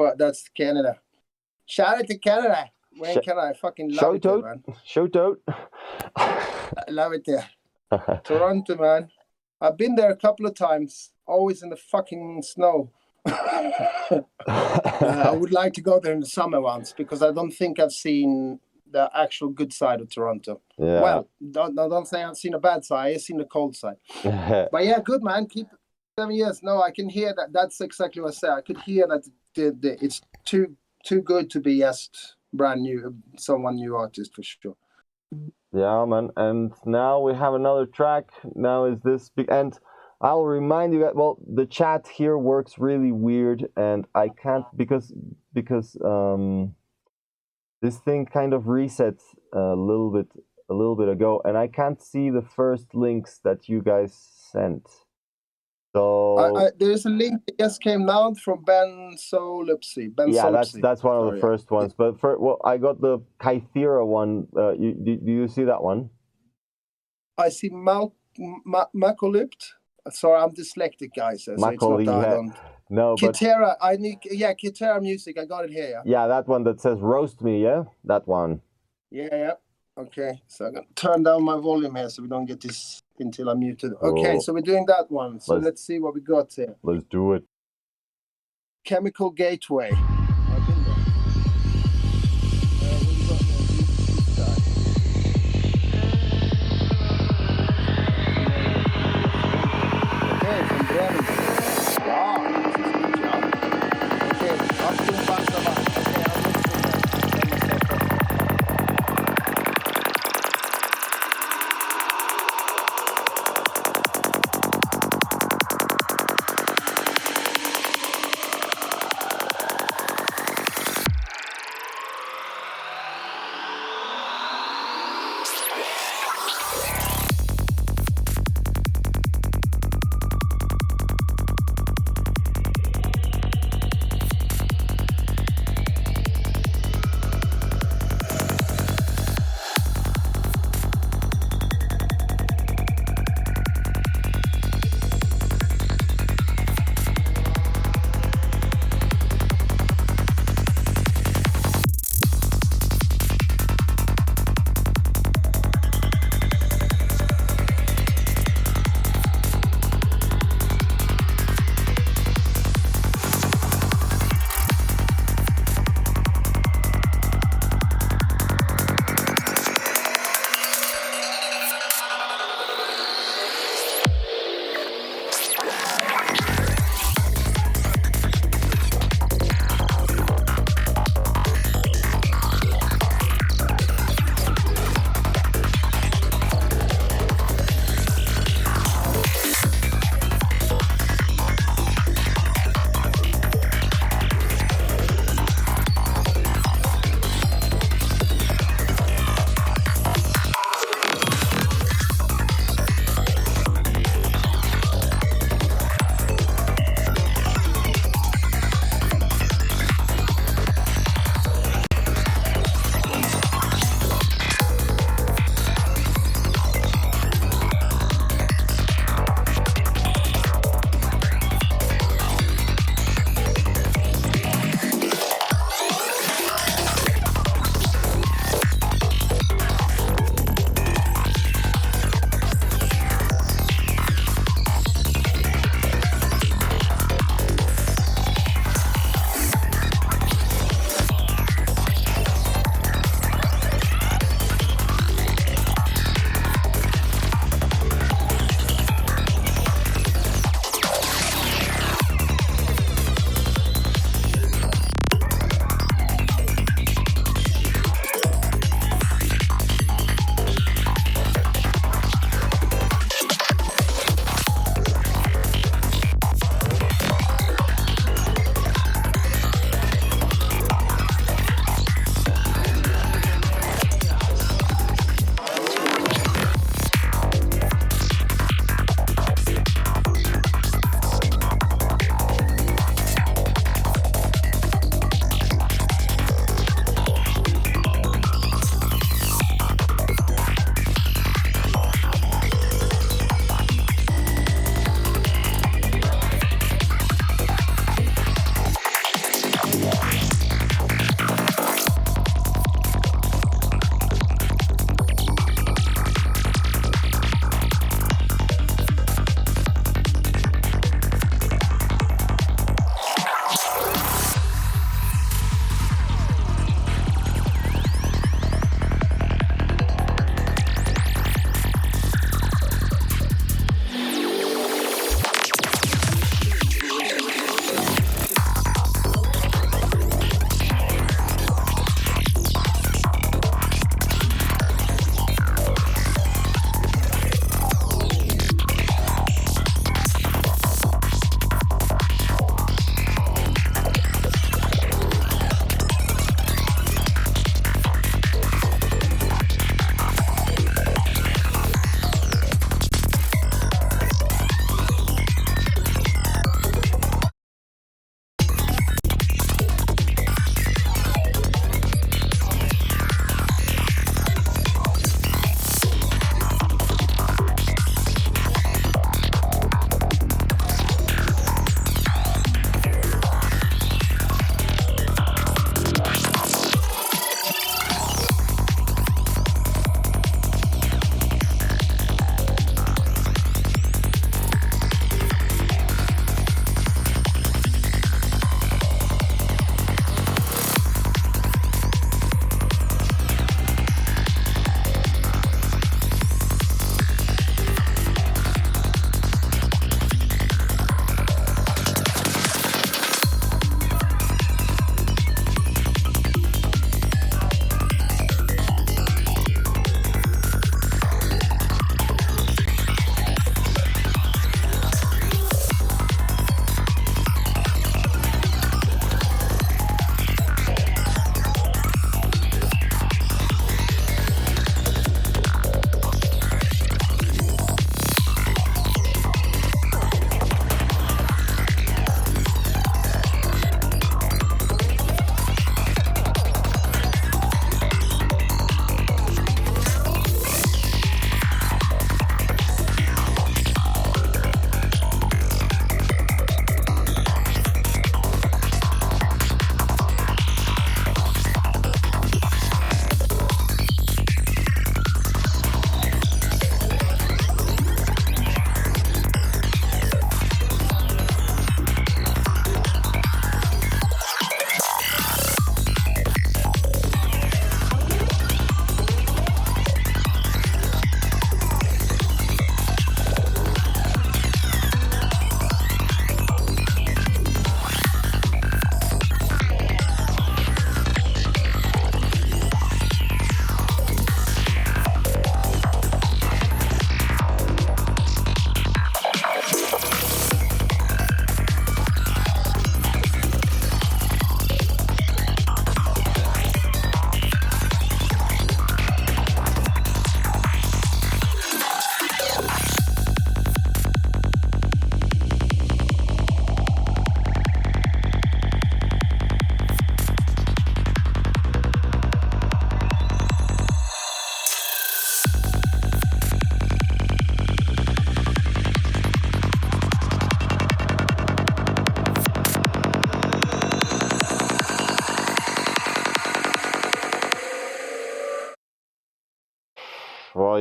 Canada. Shout out to Canada. When can I fucking love it there, man? Shout out. I love it there. Toronto, man. I've been there a couple of times. Always in the fucking snow. I would like to go there in the summer once because I don't think I've seen the actual good side of Toronto. Yeah. Well, don't say I've seen a bad side. I've seen the cold side. But yeah, good, man. Keep 7 years. No, I can hear that. That's exactly what I said. I could hear that it's too good to be just brand new, someone new artist for sure. Yeah, man. And now we have another track. Now is this big, and I'll remind you that the chat here works really weird, and I can't because this thing kind of resets a little bit ago, and I can't see the first links that you guys sent. So there's a link that just came down from Ben Solipsy. That's one of the first ones. But I got the Kythera one. Do you see that one? I see Macalypt. Sorry, I'm dyslexic, guys. So it's not that No, Kythera, Kythera music. I got it here. Yeah, that one that says "roast me." Yeah, that one. Yeah. Okay, so I'm gonna turn down my volume here so we don't get this until I'm muted. Okay, so we're doing that one. So let's see what we got here. Let's do it. Chemical Gateway. I've been there. What do you got there? Okay, from Bremen. Wow, this is a good job. Okay, Achtung, Bassaba. Okay, I'm listening now.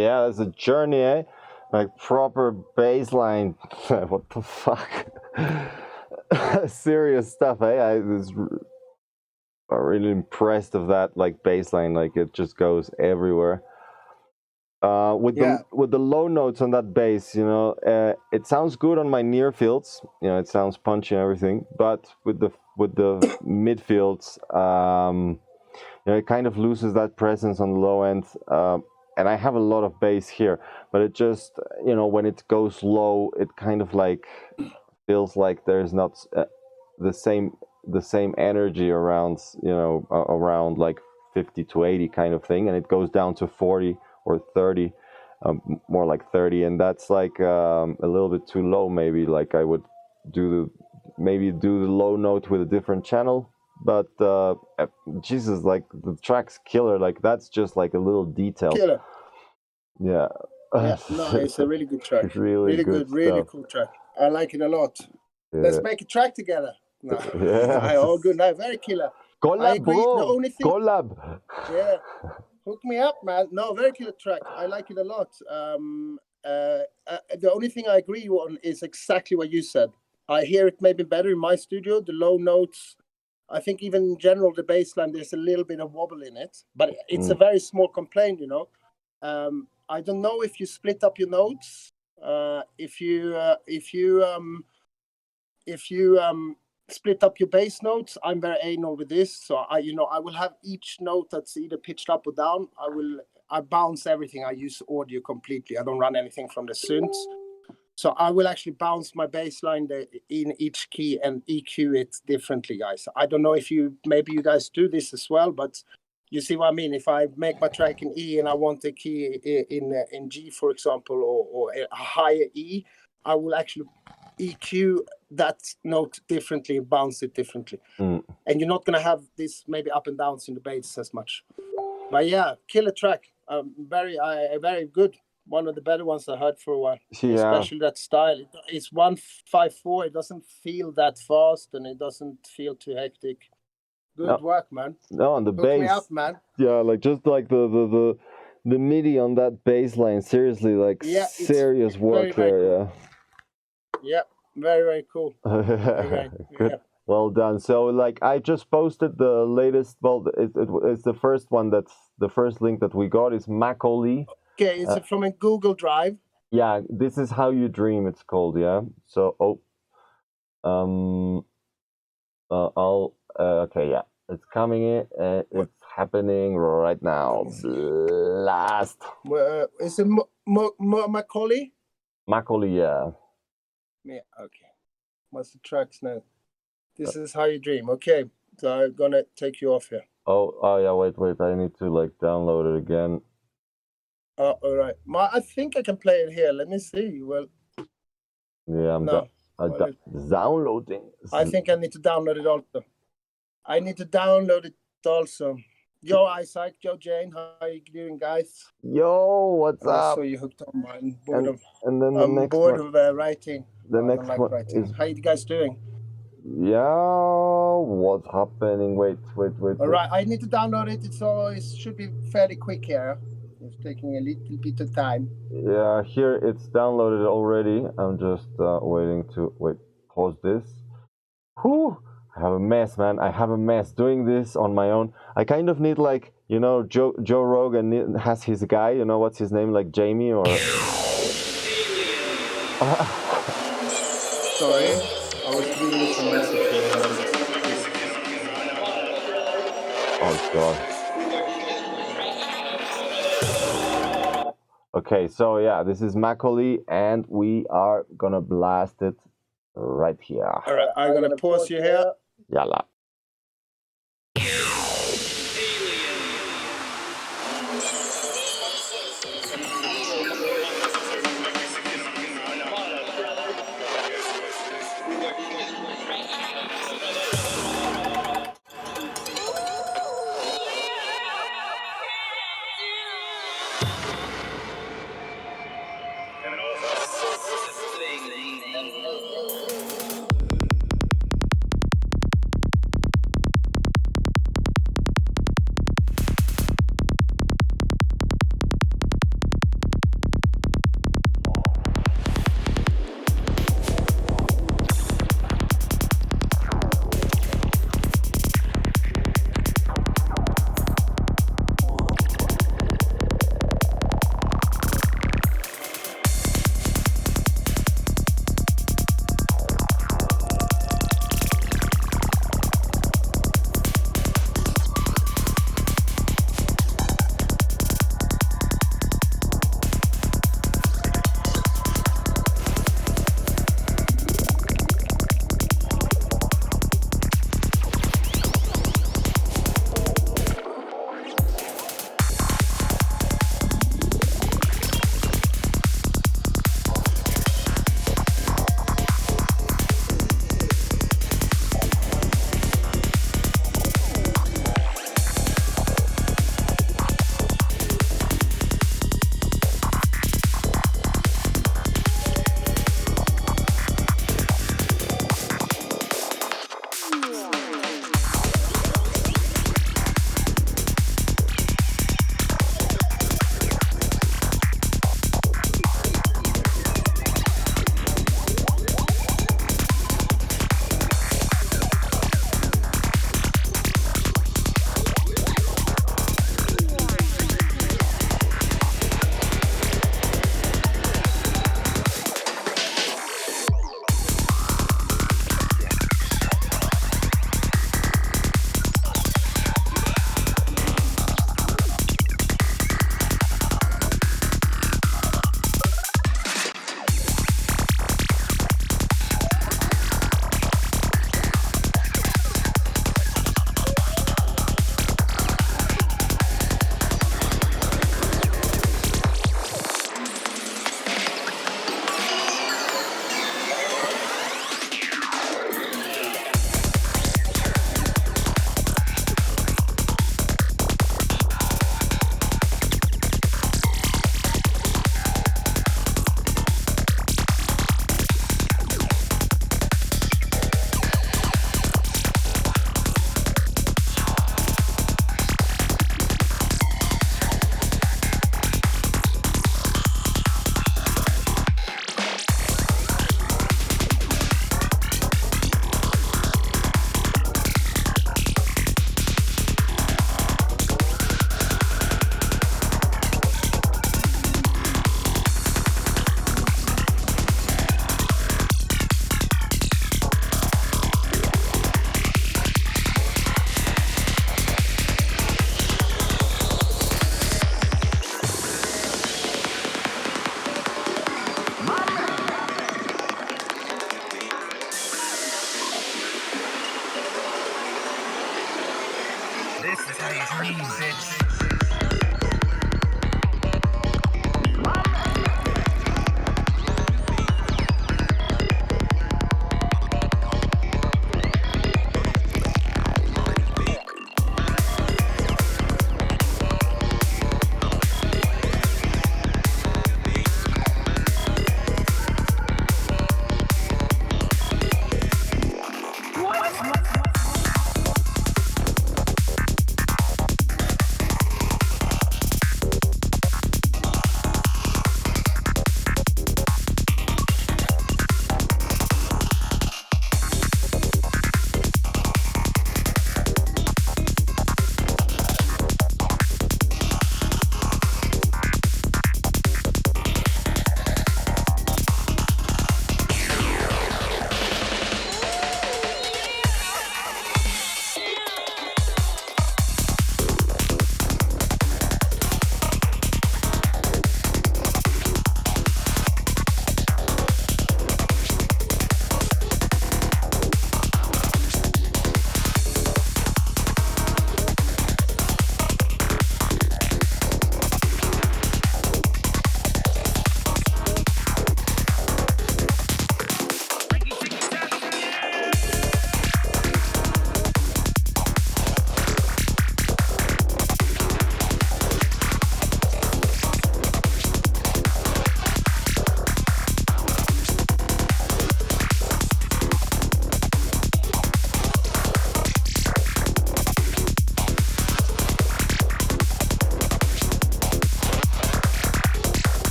yeah, it's a journey, eh? Like proper bass line. What the fuck? Serious stuff, eh? I'm really impressed of that, like bass line. Like it just goes everywhere. With the low notes on that bass, you know, it sounds good on my near fields. You know, it sounds punchy and everything. But with the mid fields, you know, it kind of loses that presence on the low end. And I have a lot of bass here, but it just, you know, when it goes low, it kind of like feels like there's not the same energy around, you know, around like 50 to 80 kind of thing, and it goes down to 40 or 30, more like 30, and that's like a little bit too low. Maybe like I would do the low note with a different channel. But Jesus, like the track's killer. Like that's just like a little detail. Killer. Yeah. Yeah, no, it's a really good track. It's really good really stuff. cool track. I like it a lot. Yeah. Let's make a track together. No. Yeah. All good. No, very killer. Collab, I agree. bro. The only thing. Collab. Yeah, hook me up, man. No, very killer track. I like it a lot. The only thing I agree on is exactly what you said. I hear it maybe better in my studio. The low notes. I think even in general, the bass line, there's a little bit of wobble in it, but it's a very small complaint, you know. I don't know if you split up your notes. If you split up your bass notes, I'm very anal with this. So I will have each note that's either pitched up or down. I bounce everything. I use audio completely. I don't run anything from the synths. So I will actually bounce my bass line in each key and EQ it differently, guys. I don't know if maybe you guys do this as well, but you see what I mean? If I make my track in E and I want a key in G, for example, or a higher E, I will actually EQ that note differently and bounce it differently. And you're not going to have this maybe up and downs in the bass as much. But yeah, killer track. Very good. One of the better ones I heard for a while. Yeah. Especially that style. It's 154. It doesn't feel that fast and it doesn't feel too hectic. Good work, man. No, on the Hook bass. me up, man. Yeah, like just like the MIDI on that bass line. Seriously, like serious work very there. Cool. Yeah, very, very cool. Good. Yeah. Well done. So like I just posted the latest. Well, it's the first one. That's the first link that we got is Macaulay. Okay, is it from a Google Drive? Yeah, this is How You Dream. It's called. Yeah. So okay, yeah, it's coming in. It's happening right now. Blast. Is it Macaulay? Macaulay, yeah. Yeah. Okay. What's the tracks now? This is How You Dream. Okay, so I'm gonna take you off here. Oh yeah. Wait. I need to like download it again. Oh, all right. I think I can play it here. Let me see. Well. Yeah, I'm downloading. I think I need to download it also. Yo, Isaac, yo, Jane, how are you doing, guys? Yo, what's up? So you hooked on mine. And then I'm bored of writing. The next one is... How you guys doing? Yeah, what's happening? Wait. All right, I need to download it. It should be fairly quick here. It's taking a little bit of time. Yeah, here it's downloaded already. I'm just waiting to pause this. Whew. I have a mess, man. I have a mess doing this on my own. I kind of need like, you know, Joe Rogan has his guy, you know, what's his name, like Jamie or... Sorry, I was reading some messages. Oh god. Okay, so yeah, this is Macaulay and we are gonna blast it right here. All right, I'm gonna pause you here. Yalla.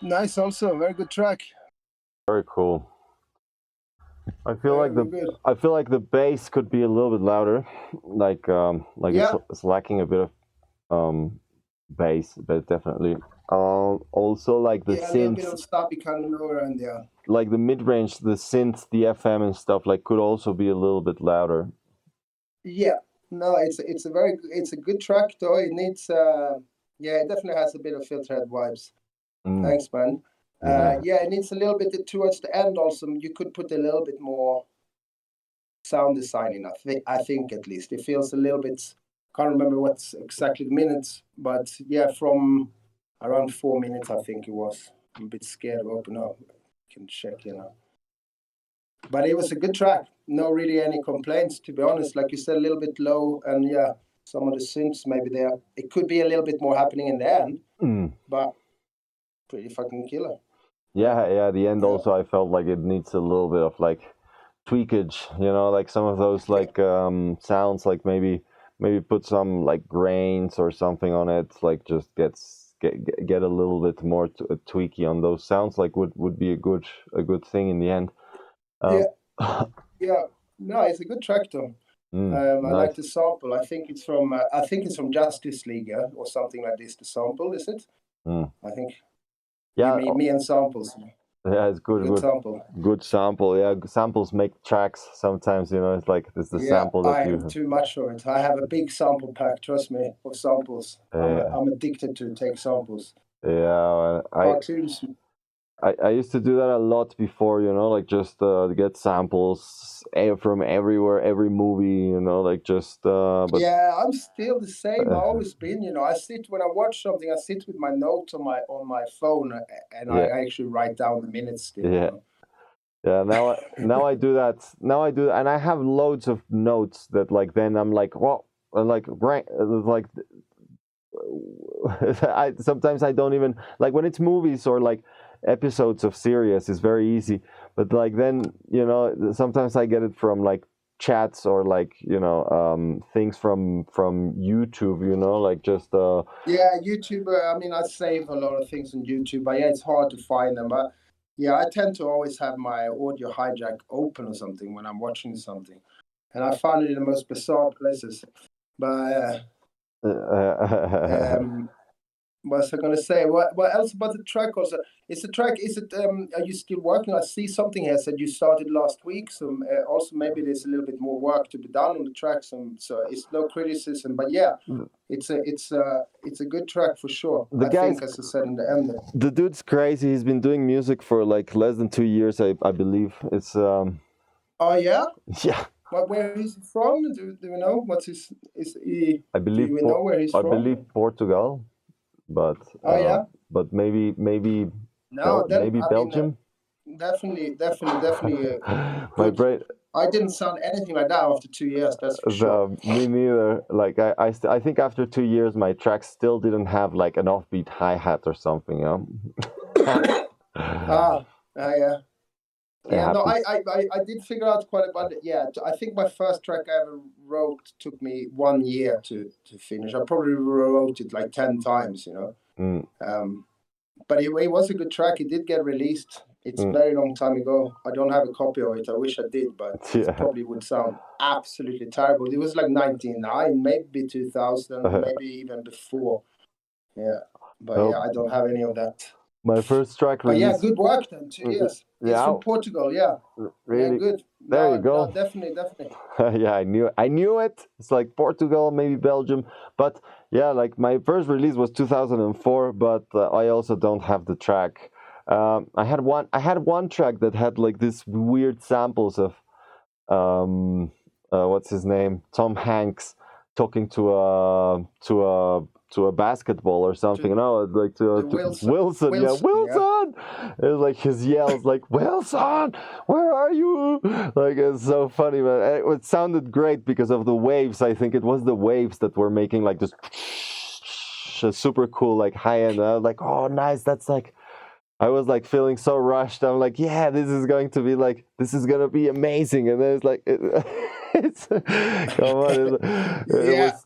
Nice, also very good track. Very cool. I feel Very like the good. I feel like the bass could be a little bit louder, like Yeah. it's lacking a bit of bass, but definitely. Also like the Yeah, a little bit of synths, stubby kind of lower end, yeah. like the mid range, the synths, the FM and stuff, like could also be a little bit louder. Yeah, no, it's a good track though. It needs yeah, it definitely has a bit of Filterhead vibes. Mm, Thanks, man. yeah. Yeah, it needs a little bit towards the end also. You could put a little bit more sound design in. I think at least it feels a little bit. Can't remember what's exactly the minutes, but yeah, from around 4 minutes, I think it was. I'm a bit scared of open up. Can check, you know. But it was a good track. No really any complaints, to be honest. Like you said, a little bit low, and yeah, some of the synths maybe there. It could be a little bit more happening in the end, Mm. but pretty fucking killer. Yeah, the end Yeah. also I felt like it needs a little bit of like tweakage, you know, like some of those like sounds, like maybe put some like grains or something on it, like just get a little bit more tweaky on those sounds, like would be a good thing in the end. Yeah. Yeah, no, it's a good track though. I Nice. like the sample. I think it's from Justice League or something like this. The sample, is it? Mm. I think. Yeah, Me and samples. yeah, it's Good sample. good sample. Yeah, samples make tracks sometimes, you know. It's like it's the Yeah, sample that I you have too much of it. I have a big sample pack. Trust me, of samples. Yeah. I'm addicted to take samples. Yeah, Cartoons. I used to do that a lot before, you know, like just get samples from everywhere, every movie, you know, like just. But Yeah, I'm still the same. I've always been. You know, I sit when I watch something. I sit with my notes on my phone, and Yeah. I actually write down the minutes. Still, Yeah. you know? Yeah, now I do that. Now I do, and I have loads of notes that like then I'm like, well, like right, like sometimes I don't even like when it's movies or like episodes of series. It's very easy, but like then sometimes I get it from like chats or like things from YouTube. Like just Yeah, YouTube. I mean, I save a lot of things on YouTube, but yeah, it's hard to find them. But yeah, I tend to always have my audio hijack open or something when I'm watching something, and I found it in the most bizarre places. But what was I going to say? What else about the track? Also, is the track? Is it? Are you still working? I see something here said you started last week. So also maybe there's a little bit more work to be done on the track. So it's no criticism, but yeah, it's a good track for sure. I think, as I said in the end. The dude's crazy. He's been doing music for like less than 2 years, I believe. It's Oh yeah. Yeah. Where is he from? Do we know? What's his? I believe. Do we know where he's from? I believe Portugal, but yeah. But maybe No, maybe Belgium. Definitely. My brain. I didn't sound anything like that after 2 years. That's for sure. Me neither. Like I think after 2 years, my track still didn't have like an offbeat hi-hat or something. Yeah. Yeah, no, I did figure out quite about it. Yeah, I think my first track I ever wrote took me 1 year to finish. I probably wrote it like 10 times, But it was a good track. It did get released. It's a very long time ago. I don't have a copy of it. I wish I did, but it probably would sound absolutely terrible. It was like 99, maybe 2000, maybe even before. Yeah, but I don't have any of that. My first track release. But yeah, good work then. 2 years. It's from Portugal, yeah. Really? Yeah, good. There you go. No, definitely. Yeah, I knew it. It's like Portugal, maybe Belgium, but yeah, like my first release was 2004, but I also don't have the track. I had one track that had like this weird samples of what's his name, Tom Hanks talking to a basketball or something. Like to Wilson. Yeah, Wilson. Yeah. It was like his yells, like Wilson, where are you? Like it's so funny, man. It sounded great because of the waves. I think it was the waves that were making like this super cool, like high end. I was like, oh, nice. That's like. I was like feeling so rushed. I'm like, yeah, this is going to be amazing. And then it's like, it's come on, it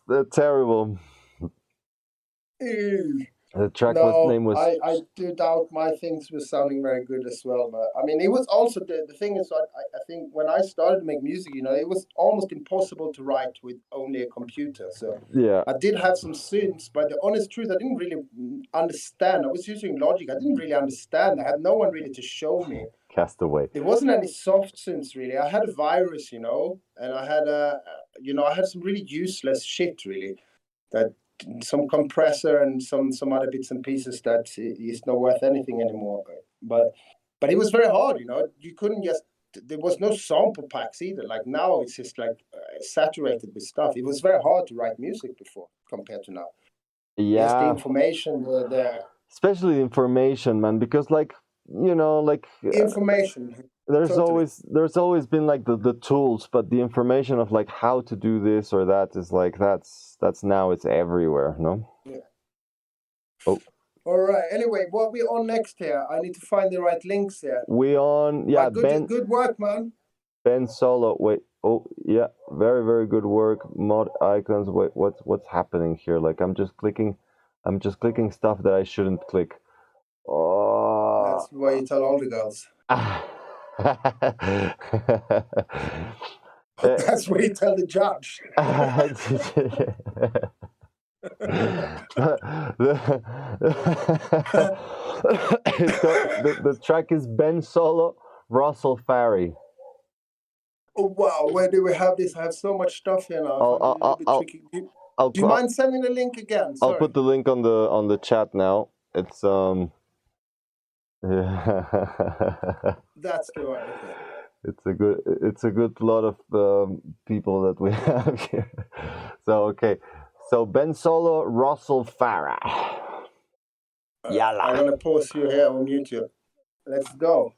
was terrible. The track name was. I do doubt my things were sounding very good as well. But I mean, it was also the thing is, I think when I started to make music, it was almost impossible to write with only a computer. So yeah, I did have some synths, but the honest truth, I didn't really understand. I was using Logic. I didn't really understand. I had no one really to show me. Castaway. There wasn't any soft synths really. I had a virus, and I had I had some really useless shit really. That. Some compressor and some other bits and pieces that is not worth anything anymore. But it was very hard, You couldn't just. There was no sample packs either. Like now, it's just like saturated with stuff. It was very hard to write music before compared to now. Yeah. Just the information there. Especially the information, man, because information. There's always been like the tools, but the information of like how to do this or that is like that's now it's everywhere, no? Yeah. Oh. All right. Anyway, what we on next here? I need to find the right links here. We on good work, man. Ben Solo. Wait. Oh yeah, very very good work. Mod icons. Wait, what's happening here? Like I'm just clicking stuff that I shouldn't click. Oh. That's why you tell all the girls. That's what you tell the judge. The track is Ben Solo, Russell Farry. Oh wow, where do we have this? I have so much stuff here now. Do you mind sending the link again? Sorry. I'll put the link on the chat now. It's That's good. Okay. It's a good lot of people that we have here. So okay, so Ben Solo, Russell Farah. Yalla. I'm gonna post you here on YouTube. Let's go.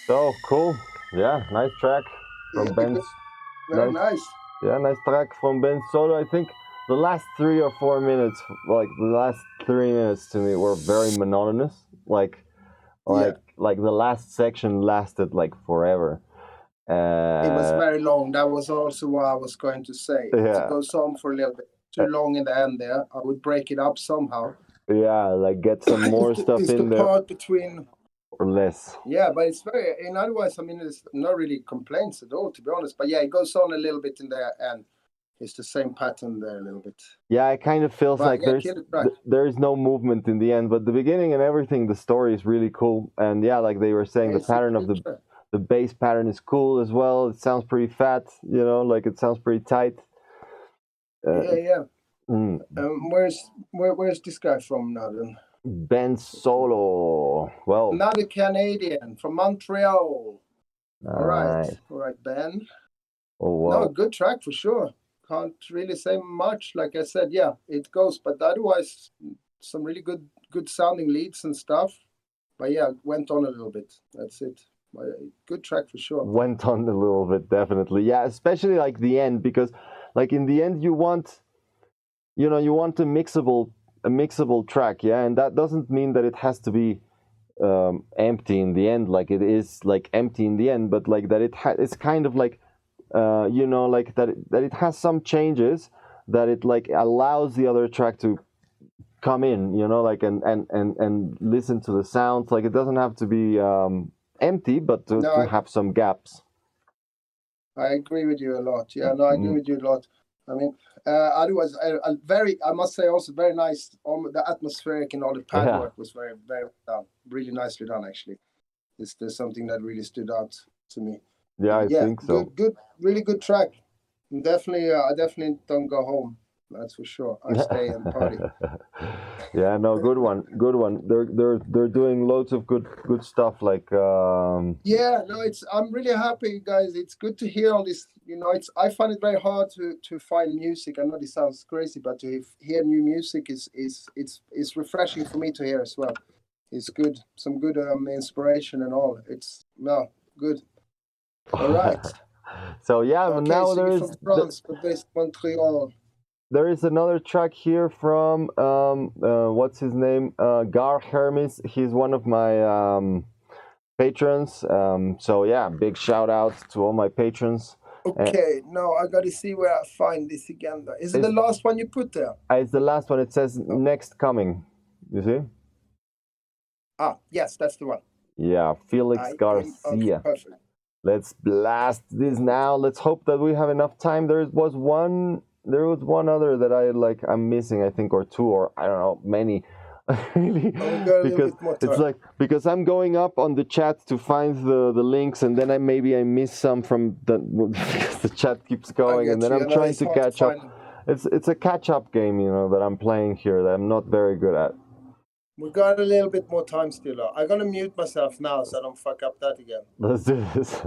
So cool. Yeah, nice track from Ben's. Very nice. Yeah, nice track from Ben's solo. I think the last 3 or 4 minutes, like the last 3 minutes to me, were very monotonous. Like the last section lasted like forever. It was Uh, very long. That was also what I was going to say. If it yeah, goes on for a little bit too long in the end there, I would break it up somehow. yeah, like get some more stuff It's the in there part between, or less. yeah, but it's very, and otherwise, I mean, it's not really complaints at all, to be honest. But yeah, it goes on a little bit in there, and it's the same pattern there a little bit. Yeah, it kind of feels But like yeah, kill it right. there is no movement in the end, but the beginning and everything, the story is really cool. And yeah, like they were saying, the It's a pattern of good track. the bass pattern is cool as well. It sounds pretty fat, you know, like it sounds pretty tight. Yeah. Mm. Where's this guy from now then? Ben Solo. Well, Another Canadian from Montreal. All nice. right, Ben. Oh No, wow. good track for sure. Can't really say much. Like I said, yeah, it goes. But otherwise, some really good sounding leads and stuff. But yeah, went on a little bit. That's it. But good track for sure. Went on a little bit, definitely. Yeah, especially like the end, because like in the end you want a mixable track, yeah, and that doesn't mean that it has to be empty in the end, like it is like empty in the end, but like that it's kind of like like that it has some changes that it like allows the other track to come in, like and listen to the sounds. Like it doesn't have to be empty, but to have some gaps. I agree with you a lot. Yeah, no, I agree with you a lot. I mean, otherwise, I must say also very nice. The atmospheric and all the pad work was very, very done. Really nicely done, actually. There's something that really stood out to me. Yeah, I think so. Good, really good track. Definitely, I definitely don't go home. That's for sure. I stay and party. Yeah, no, good one. They're doing loads of good stuff. Like yeah, no, I'm really happy, guys. It's good to hear all this. I find it very hard to find music. I know this sounds crazy, but to hear new music is refreshing for me to hear as well. It's good, some good inspiration and all. It's good. All right. So yeah, okay, now so there's from France, but based Montreal. There is another track here from what's his name? K.i.M Is. He's one of my patrons. So yeah, big shout out to all my patrons. Okay, now I gotta see where I find this again. Is it the last one you put there? It's the last one. It says next coming. You see? Ah, yes, that's the one. Yeah, Felix Garcia. Okay, perfect. Let's blast this now. Let's hope that we have enough time. There was one other that I'm missing, I think, or two, or I don't know, many. Really, because I'm going up on the chat to find the links, and then I miss some from because the chat keeps going, and then I'm trying to catch up. It's a catch up game, that I'm playing here that I'm not very good at. We got a little bit more time still. I'm gonna mute myself now so I don't fuck up that again. Let's do this.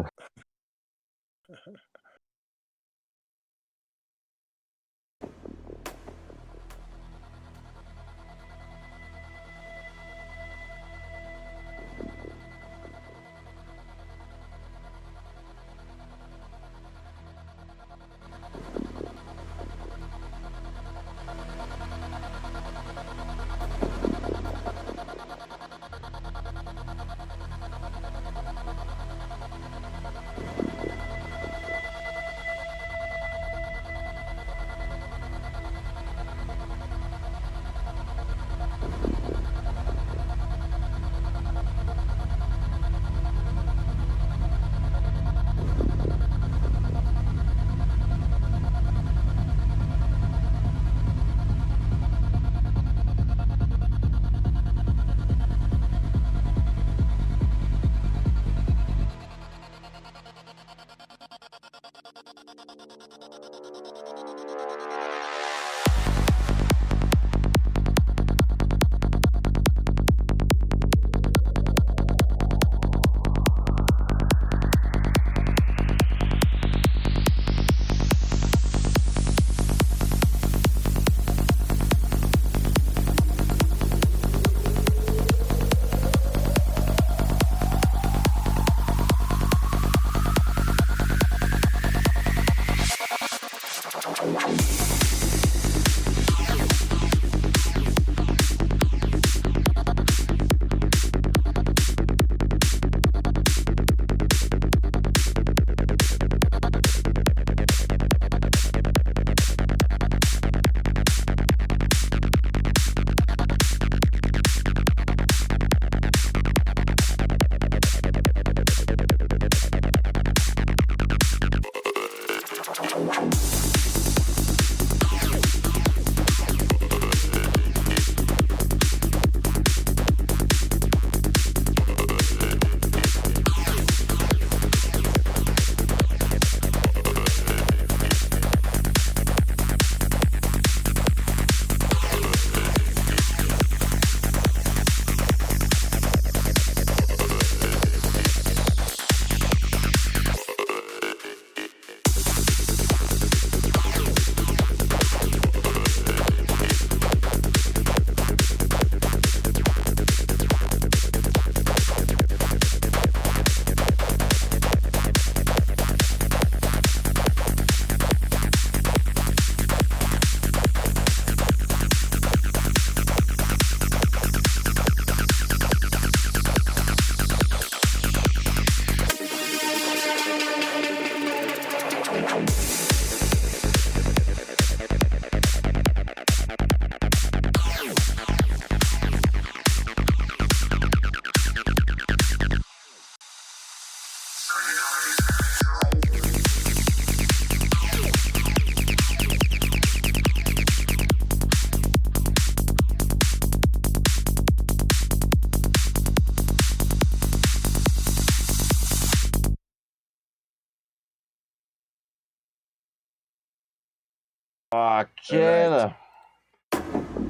Okay.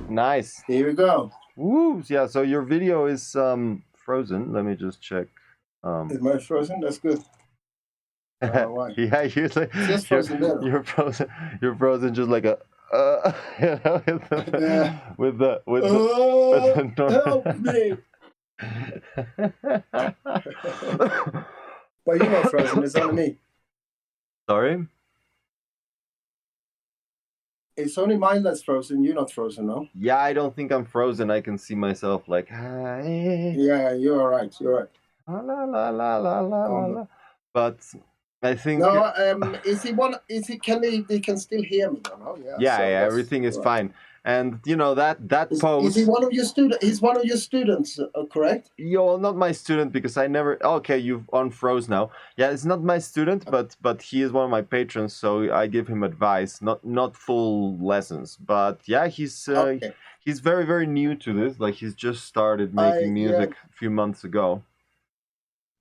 Nice. Here we go. Woo! Yeah, so your video is frozen. Let me just check. Is mine frozen? That's good. Why? Yeah, you're like Just frozen there. you're frozen. You're frozen, just like a you know, with the help me! But you're not frozen. It's only me. Sorry. It's only mine that's frozen. You're not frozen, no? Yeah, I don't think I'm frozen. I can see myself like. Yeah, you're all right. You're right. La la la la la la. But I think no. Is he one? Is he? Can they can still hear me though? No? Yeah, so yeah. Everything is right. fine. And you know that pose. Is he one of your students? He's one of your students, correct? Yo, not my student because I never. Okay, you've unfroze now. Yeah, it's not my student, but he is one of my patrons, so I give him advice, not full lessons. But yeah, he's Okay. he's very new to this. Like he's just started making music a few months ago.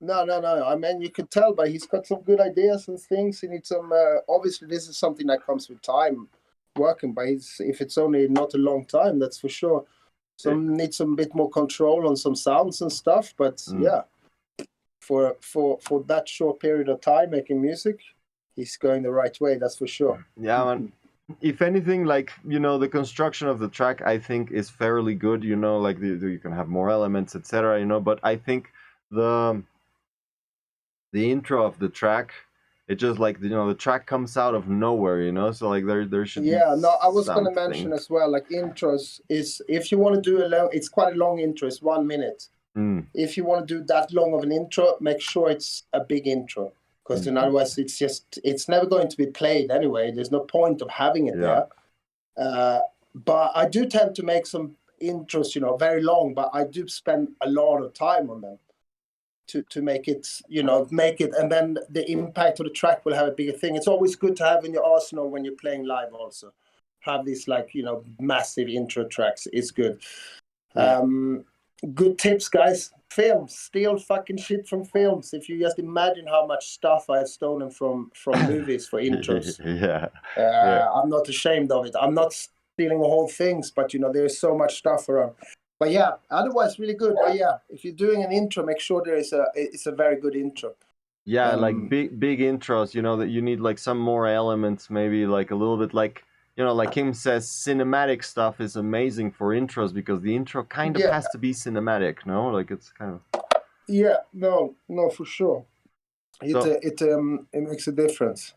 No. I mean, you could tell, but he's got some good ideas and things. He needs some. Obviously, this is something that comes with time, working. But if it's only not a long time, that's for sure. Needs some bit more control on some sounds and stuff. But yeah, for that short period of time making music, he's going the right way. That's for sure. Yeah, man. If anything, like, you know, the construction of the track, I think is fairly good. You know, like you can have more elements, etc. You know, but I think the intro of the track, it just like, you know, the track comes out of nowhere, you know, so like there should be I was going to something. mention as well, like intros is, if you want to do it's quite a long intro, it's 1 minute. If you want to do that long of an intro, make sure it's a big intro, because then otherwise it's never going to be played anyway. There's no point of having it there. But I do tend to make some intros, you know, very long, but I do spend a lot of time on them to make it, you know, and then the impact of the track will have a bigger thing. It's always good to have in your arsenal when you're playing live also. Have these, like, you know, massive intro tracks. It's good. Good tips, guys. Films. Steal fucking shit from films. If you just imagine how much stuff I've stolen from movies for intros. I'm not ashamed of it. I'm not stealing whole things, but, you know, there's so much stuff around. But yeah, otherwise really good. But yeah, if you're doing an intro, make sure it's a very good intro. Yeah, like big intros, you know, that you need like some more elements, maybe like a little bit like, you know, like Kim says, cinematic stuff is amazing for intros because the intro kind of has to be cinematic, no? Like it's kind of. Yeah, no, for sure. It makes a difference.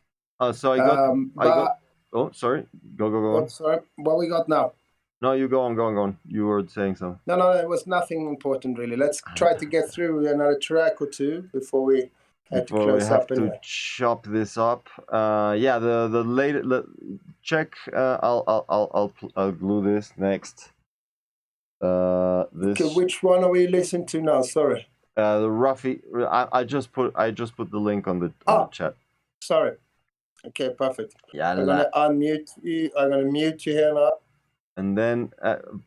So I got. Oh, sorry. Go on. Sorry, what we got now? No, you go on. You were saying something. No, it was nothing important really. Let's try to get through another track or two before we have to close up. To chop this up. The later. Check. I'll glue this next. This. Okay, which one are we listening to now? Sorry. The Ruffy. I just put the link on the chat. Sorry. Okay, perfect. Yeah. I'm gonna unmute you. I'm gonna mute you here now. And then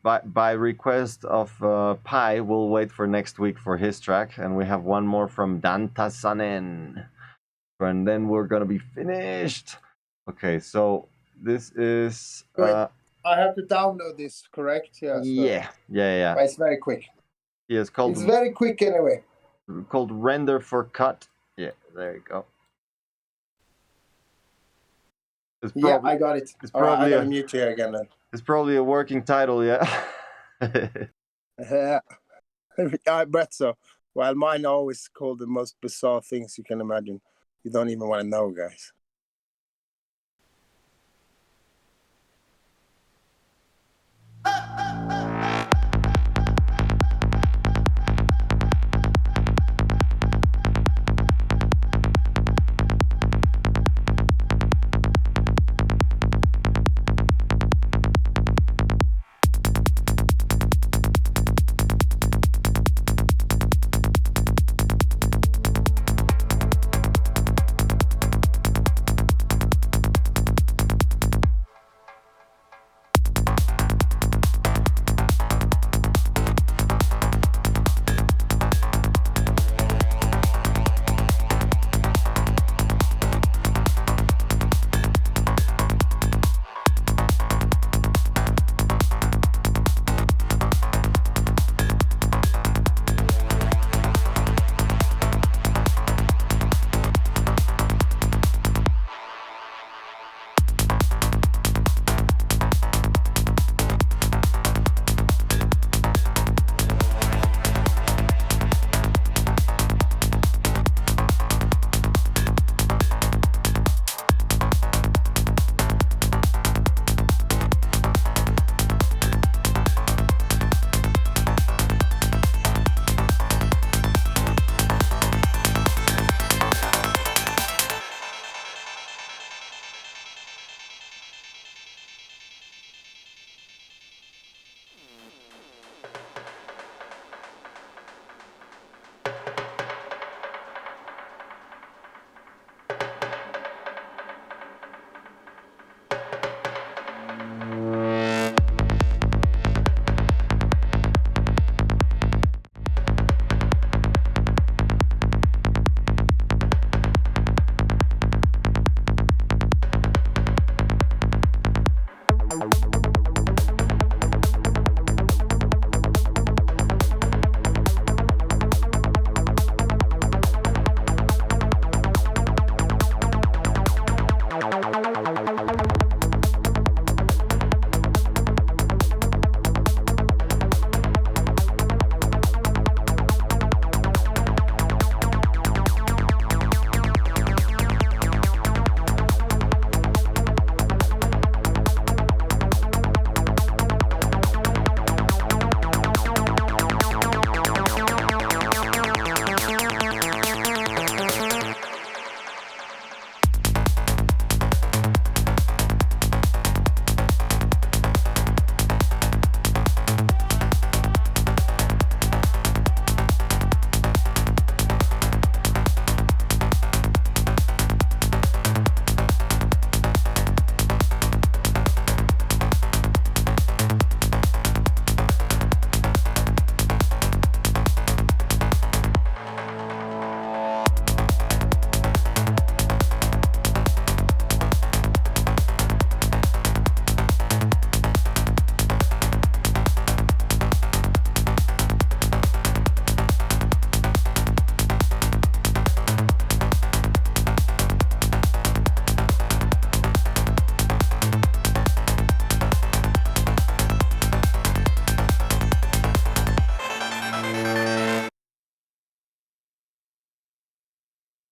by request of Pi, we'll wait for next week for his track. And we have one more from Dantasanen. And then we're going to be finished. Okay, so this is... I have to download this, correct? Yeah. Yeah. But it's very quick. Yeah, it's very quick anyway. Called Render for Cut. Yeah, there you go. I got it. All right, I'm going to mute you again then. It's probably a working title, yeah. Yeah, I bet so. Well, mine are always called the most bizarre things you can imagine. You don't even want to know, guys.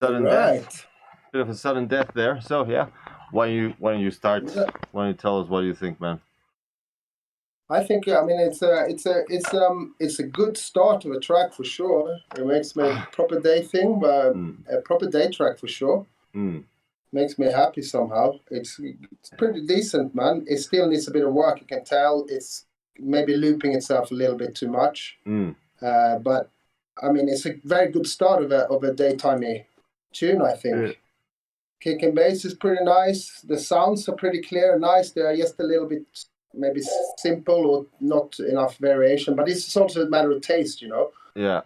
Sudden Right. death. Bit of a sudden death there. So yeah, why don't you start? Yeah. Why don't you tell us what you think, man? I think it's a good start of a track for sure. It makes me a proper day thing, but a proper day track for sure. Makes me happy somehow. It's pretty decent, man. It still needs a bit of work. You can tell it's maybe looping itself a little bit too much. But I mean, it's a very good start of a daytimey tune, I think. Yeah. Kick and bass is pretty nice. The sounds are pretty clear and nice. They are just a little bit maybe simple or not enough variation, but it's also a matter of taste, you know. Yeah.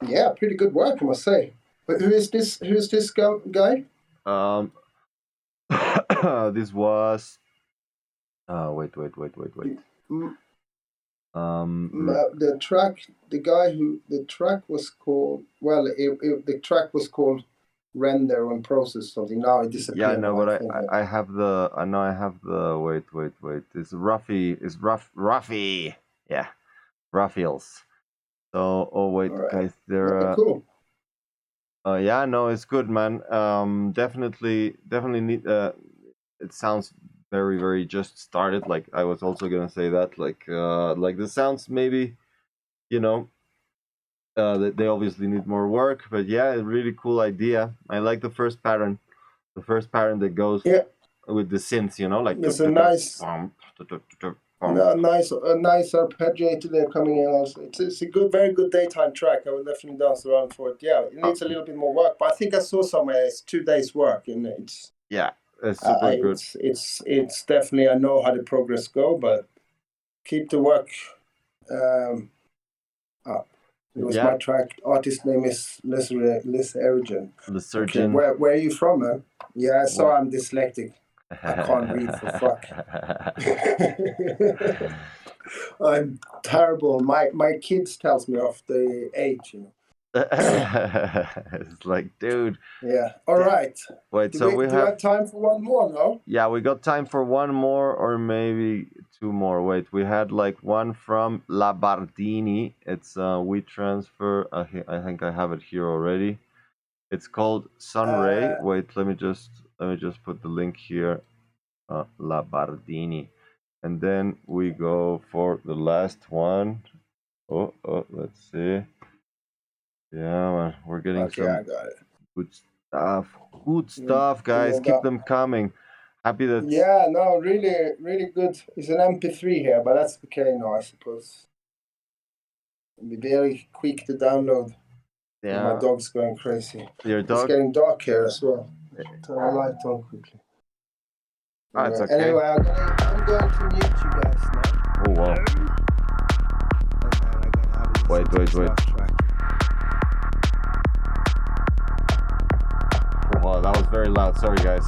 Yeah, pretty good work, I must say. But who is this guy? This was. Wait. The track was called. Well, the track was called Render and Process something. Now it disappeared. Yeah, no, but I have the. I know I have the. Wait. It's Ruffy. It's Ruffy. Yeah, Ruffiels. So, wait, right. guys, they're cool. Yeah, no, it's good, man. Definitely need. It sounds very, very just started. Like I was also gonna say that, like the sounds maybe, you know, they obviously need more work, but yeah, a really cool idea. I like the first pattern that goes with the synths, you know, like it's a nice. No, nice arpeggiator there coming in also. It's a very good daytime track. I will definitely dance around for it. Yeah, it needs a little bit more work, but I think I saw somewhere it's 2 days work, and it's super good. It's definitely, I know how the progress go, but keep the work up. It was my track. Artist name is Les Ergen. Okay, where are you from, man? Yeah, so I'm dyslexic. I can't read for fuck. I'm terrible. My kids tells me off the age, you know. It's like, dude. Yeah. All right. Wait. Do we have time for one more? No. Yeah, we got time for one more or maybe 2 more. Wait, we had like one from La Bardini. It's We Transfer. I think I have it here already. It's called Sunray. Wait, let me just put the link here. La Bardini, and then we go for the last one. Oh, let's see. Yeah, man, we're getting some I got it. good stuff, guys. Keep them coming. Happy that. Yeah, no, really, really good. It's an MP3 here, but that's okay now, I suppose. It'll be very quick to download. Yeah. My dog's going crazy. Your dog? It's getting dark here as well. Turn the light on quickly. It's okay. Anyway, I'm going to mute you guys now. Oh, wow. And then I'm going to have a listen to this last track. Wow, that was very loud. Sorry, guys.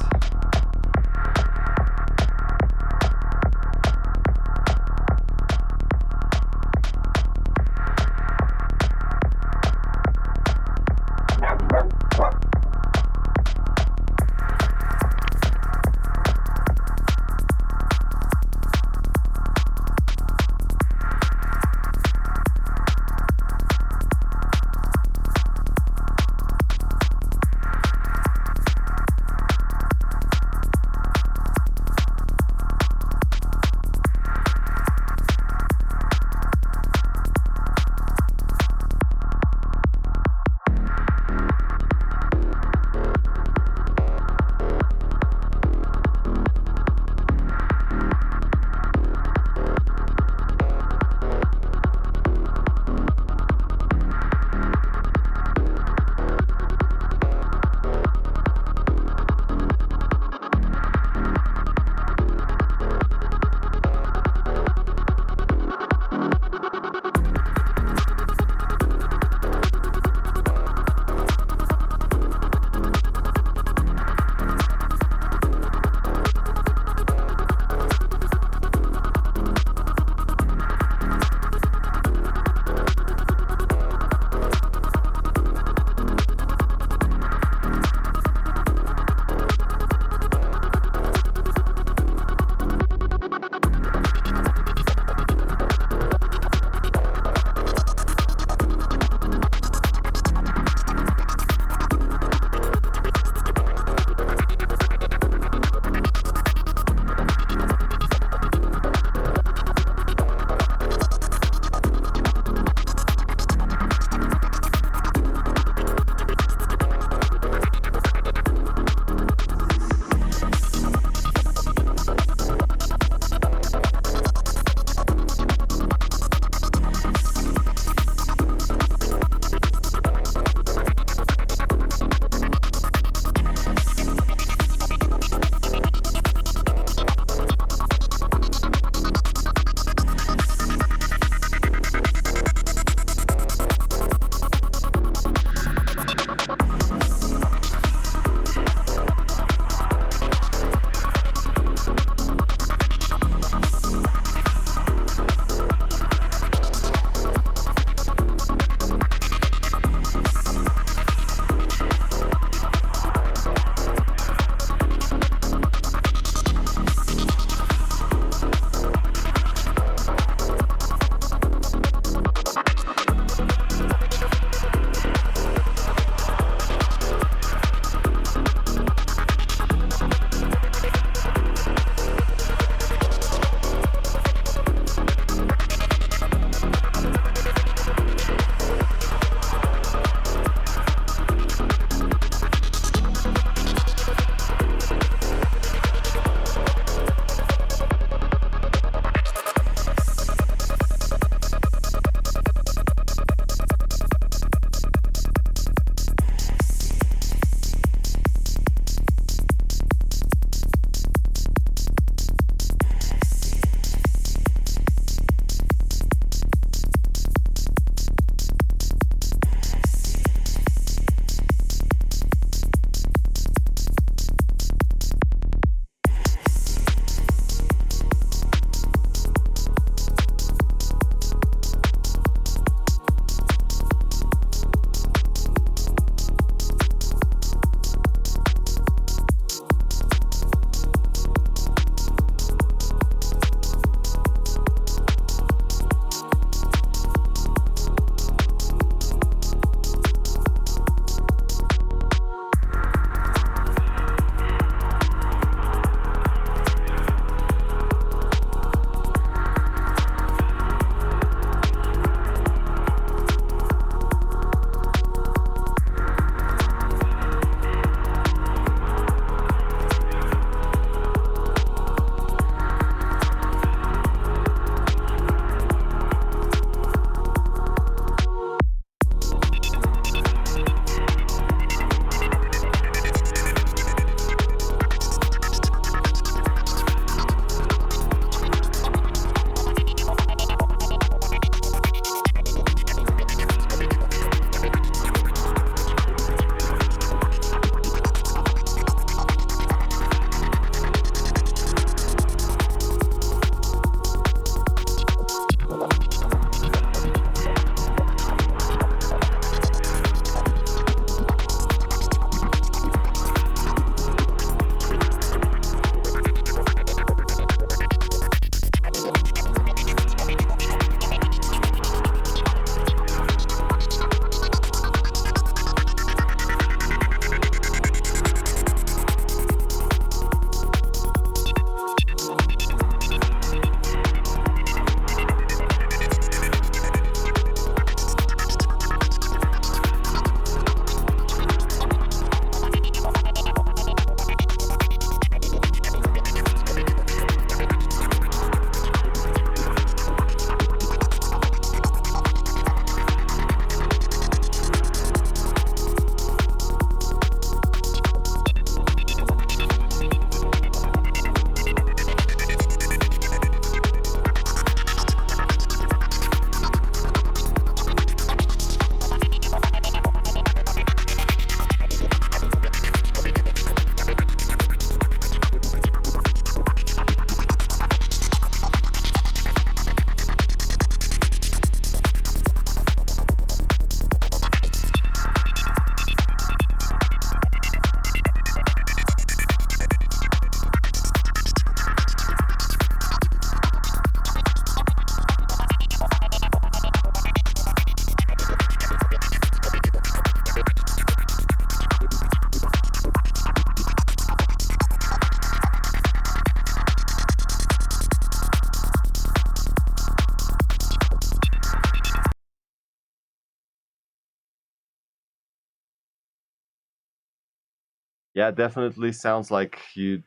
yeah, definitely sounds like you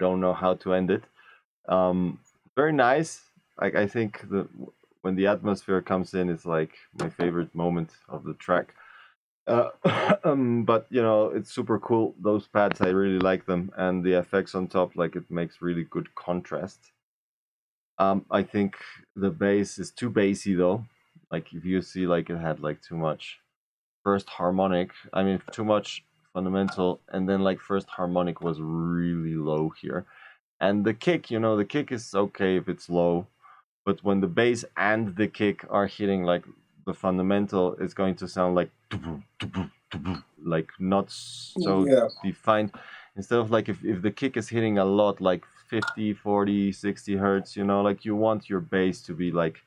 don't know how to end it. Very nice. I think when the atmosphere comes in, it's like my favorite moment of the track. Uh, but you know, it's super cool. Those pads, I really like them, and the effects on top, like it makes really good contrast. I think the bass is too bassy though. Like if you see, like it had like too much first harmonic. I mean, too much fundamental, and then like first harmonic was really low here. And the kick, you know, the kick is okay if it's low, but when the bass and the kick are hitting like the fundamental, it's going to sound like not so Yeah. defined. Instead of like if the kick is hitting a lot, like 50, 40, 60 hertz, you know, like you want your bass to be like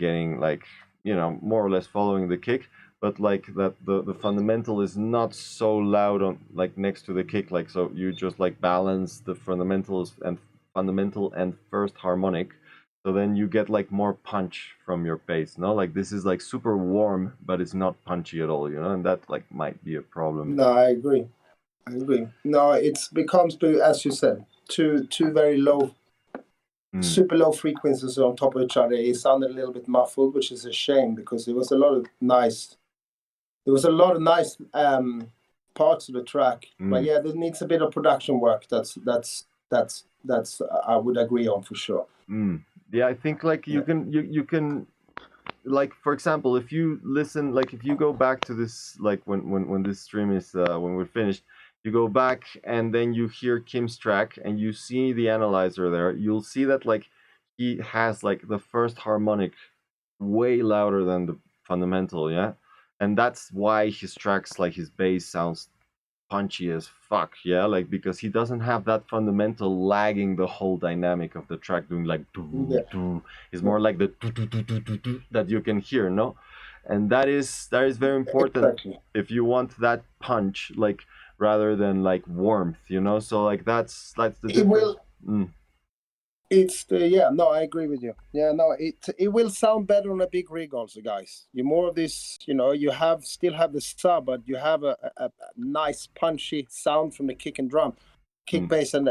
getting like, you know, more or less following the kick, but like that the fundamental is not so loud on like next to the kick, like so you just like balance the fundamentals and fundamental and first harmonic, so then you get like more punch from your bass. No, like this is like super warm, but it's not punchy at all, you know, and that like might be a problem. No, I agree. I agree. No, it's becomes as you said, two very low, super low frequencies on top of each other. It sounded a little bit muffled, which is a shame because there was a lot of nice parts of the track. But yeah, there needs a bit of production work. That's I would agree on for sure. Yeah, I think like you can like, for example, if you listen, like if you go back to this, like when this stream is when we're finished, you go back and then you hear Kim's track and you see the analyzer there, you'll see that like he has like the first harmonic way louder than the fundamental, yeah, and that's why his tracks, like his bass sounds punchy as fuck, yeah, like because he doesn't have that fundamental lagging the whole dynamic of the track, doing like it's more like the that you can hear, no, and that is very important. Exactly. If you want that punch, like rather than like warmth, you know, so like that's the difference. It will. It's no, I agree with you. Yeah, no, it will sound better on a big rig also, guys. You more of this, you know, you still have the sub, but you have a nice punchy sound from the kick and drum, kick bass and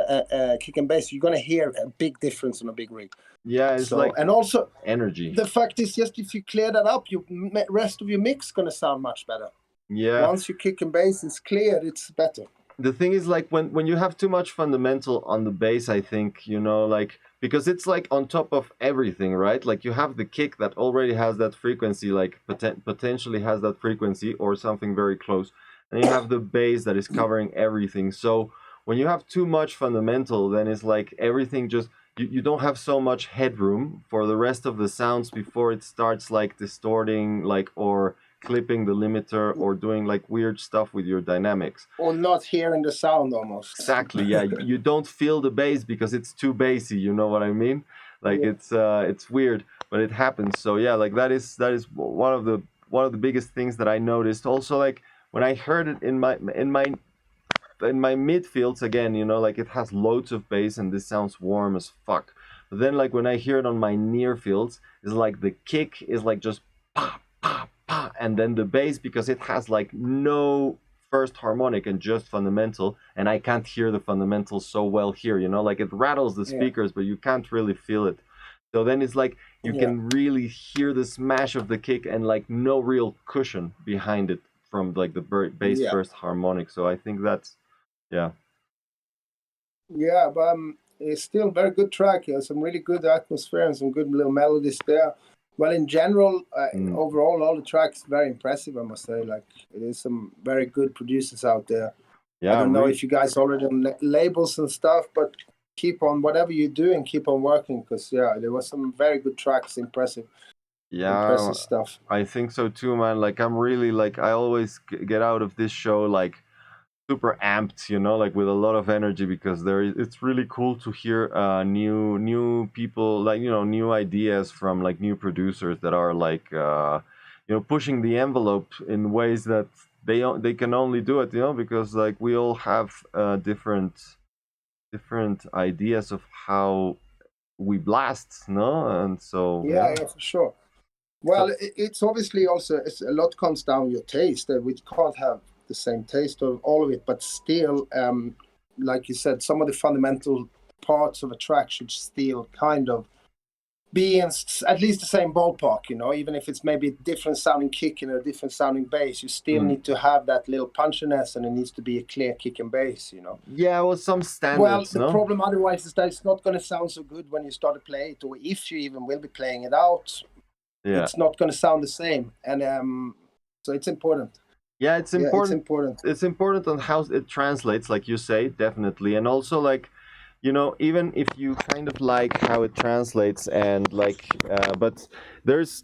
kick and bass. You're gonna hear a big difference on a big rig. Yeah, it's like, and also energy. The fact is, just if you clear that up, your rest of your mix gonna sound much better. Yeah. Once your kick and bass is cleared, it's better. The thing is, like when you have too much fundamental on the bass, I think, you know, like because it's like on top of everything, right? Like you have the kick that already has that frequency, like potentially has that frequency or something very close, and you have the bass that is covering everything. So when you have too much fundamental, then it's like everything just you don't have so much headroom for the rest of the sounds before it starts like distorting, like or clipping the limiter or doing like weird stuff with your dynamics. Or not hearing the sound almost. Exactly, yeah. You don't feel the bass because it's too bassy, you know what I mean? Like it's weird, but it happens. So yeah, like that is one of the biggest things that I noticed. Also, like when I heard it in my midfields again, you know, like it has loads of bass and this sounds warm as fuck. But then like when I hear it on my near fields, it's like the kick is like just pop, pop, pop, and then the bass, because it has like no first harmonic and just fundamental, and I can't hear the fundamentals so well here, you know, like it rattles the speakers, but you can't really feel it. So then it's like you can really hear the smash of the kick and like no real cushion behind it from like the bass first harmonic. So I think that's yeah, but it's still a very good track. Some really good atmosphere and some good little melodies there. Well, in general, overall, all the tracks very impressive, I must say. Like, it is some very good producers out there. Yeah, I don't know if you guys already on labels and stuff, but keep on whatever you're doing, keep on working, because there was some very good tracks, impressive stuff. I think so too, man. Like, I'm really like I always get out of this show like super amped, you know, like with a lot of energy, because it's really cool to hear new people, like, you know, new ideas from like new producers that are like you know, pushing the envelope in ways that they can only do it, you know, because like we all have different ideas of how we blast, no, and so yeah, for sure. Well, it's obviously also a lot comes down your taste. We can't have the same taste of all of it, but still, like you said, some of the fundamental parts of a track should still kind of be in at least the same ballpark, you know, even if it's maybe a different sounding kick and a different sounding bass, you still need to have that little punchiness, and it needs to be a clear kick and bass, you know. Yeah, well, some standards. Well, the problem otherwise is that it's not going to sound so good when you start to play it, or if you even will be playing it out, it's not going to sound the same. And so it's important. Yeah, it's important. Yeah, it's important. It's important on how it translates, like you say, definitely. And also, like, you know, even if you kind of like how it translates, and like, but there's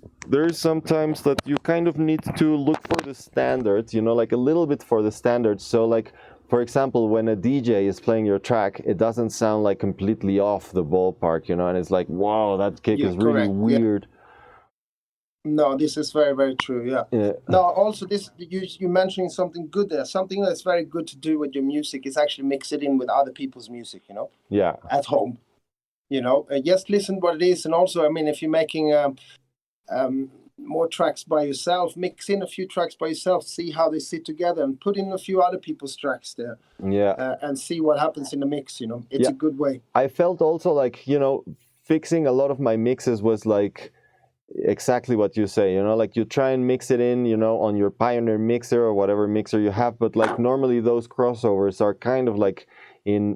sometimes that you kind of need to look for the standards, you know, like a little bit for the standards. So like, for example, when a DJ is playing your track, it doesn't sound like completely off the ballpark, you know, and it's like, wow, that kick is really weird. No, this is very, very true. Yeah. No, also this you mentioning something good there. Something that's very good to do with your music is actually mix it in with other people's music. You know. Yeah. At home, you know, just listen what it is, and also, I mean, if you're making more tracks by yourself, mix in a few tracks by yourself, see how they sit together, and put in a few other people's tracks there. Yeah. And see what happens in the mix. You know, it's a good way. I felt also like, you know, fixing a lot of my mixes was like exactly what you say, you know, like you try and mix it in, you know, on your Pioneer mixer or whatever mixer you have, but like normally those crossovers are kind of like in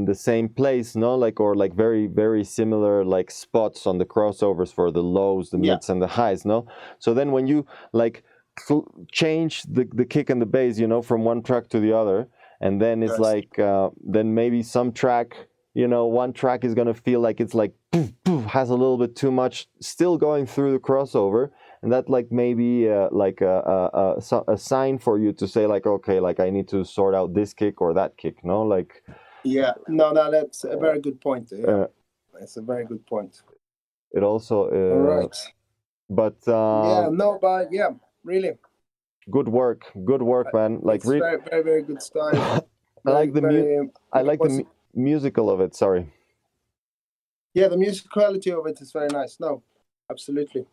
the same place, no, like, or like very, very similar like spots on the crossovers for the lows, the mids and the highs, no. So then when you like change the kick and the bass, you know, from one track to the other, and then it's like then maybe some track, you know, one track is going to feel like it's like poof, poof, has a little bit too much still going through the crossover, and that like maybe like a sign for you to say like, okay, like I need to sort out this kick or that kick, no, like. No, that's a very good point. It's a very good point. It also all right, but really good work, man, like it's very, very, very good style. I like the musical of it, sorry. Yeah, the musicality of it is very nice. No, absolutely.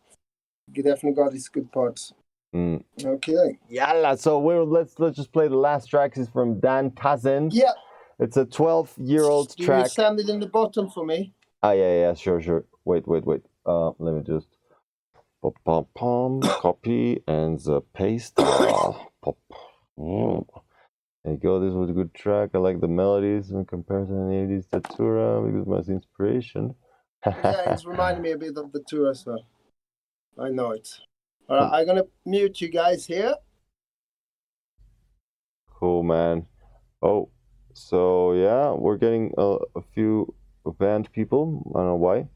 You definitely got these good parts. Okay. Yalla, so let's just play the last track. It's from Dan Tazen. Yeah. It's a 12-year-old track. You send it in the bottom for me? Yeah, sure. Wait. Let me just copy and the paste. Pop. There you go, this was a good track. I like the melodies in comparison to the 80s Datura because my inspiration. Yeah, it's reminding me a bit of Datura as well. I know it. All right, I'm gonna mute you guys here. Cool, man. Oh, so yeah, we're getting a few band people. I don't know why,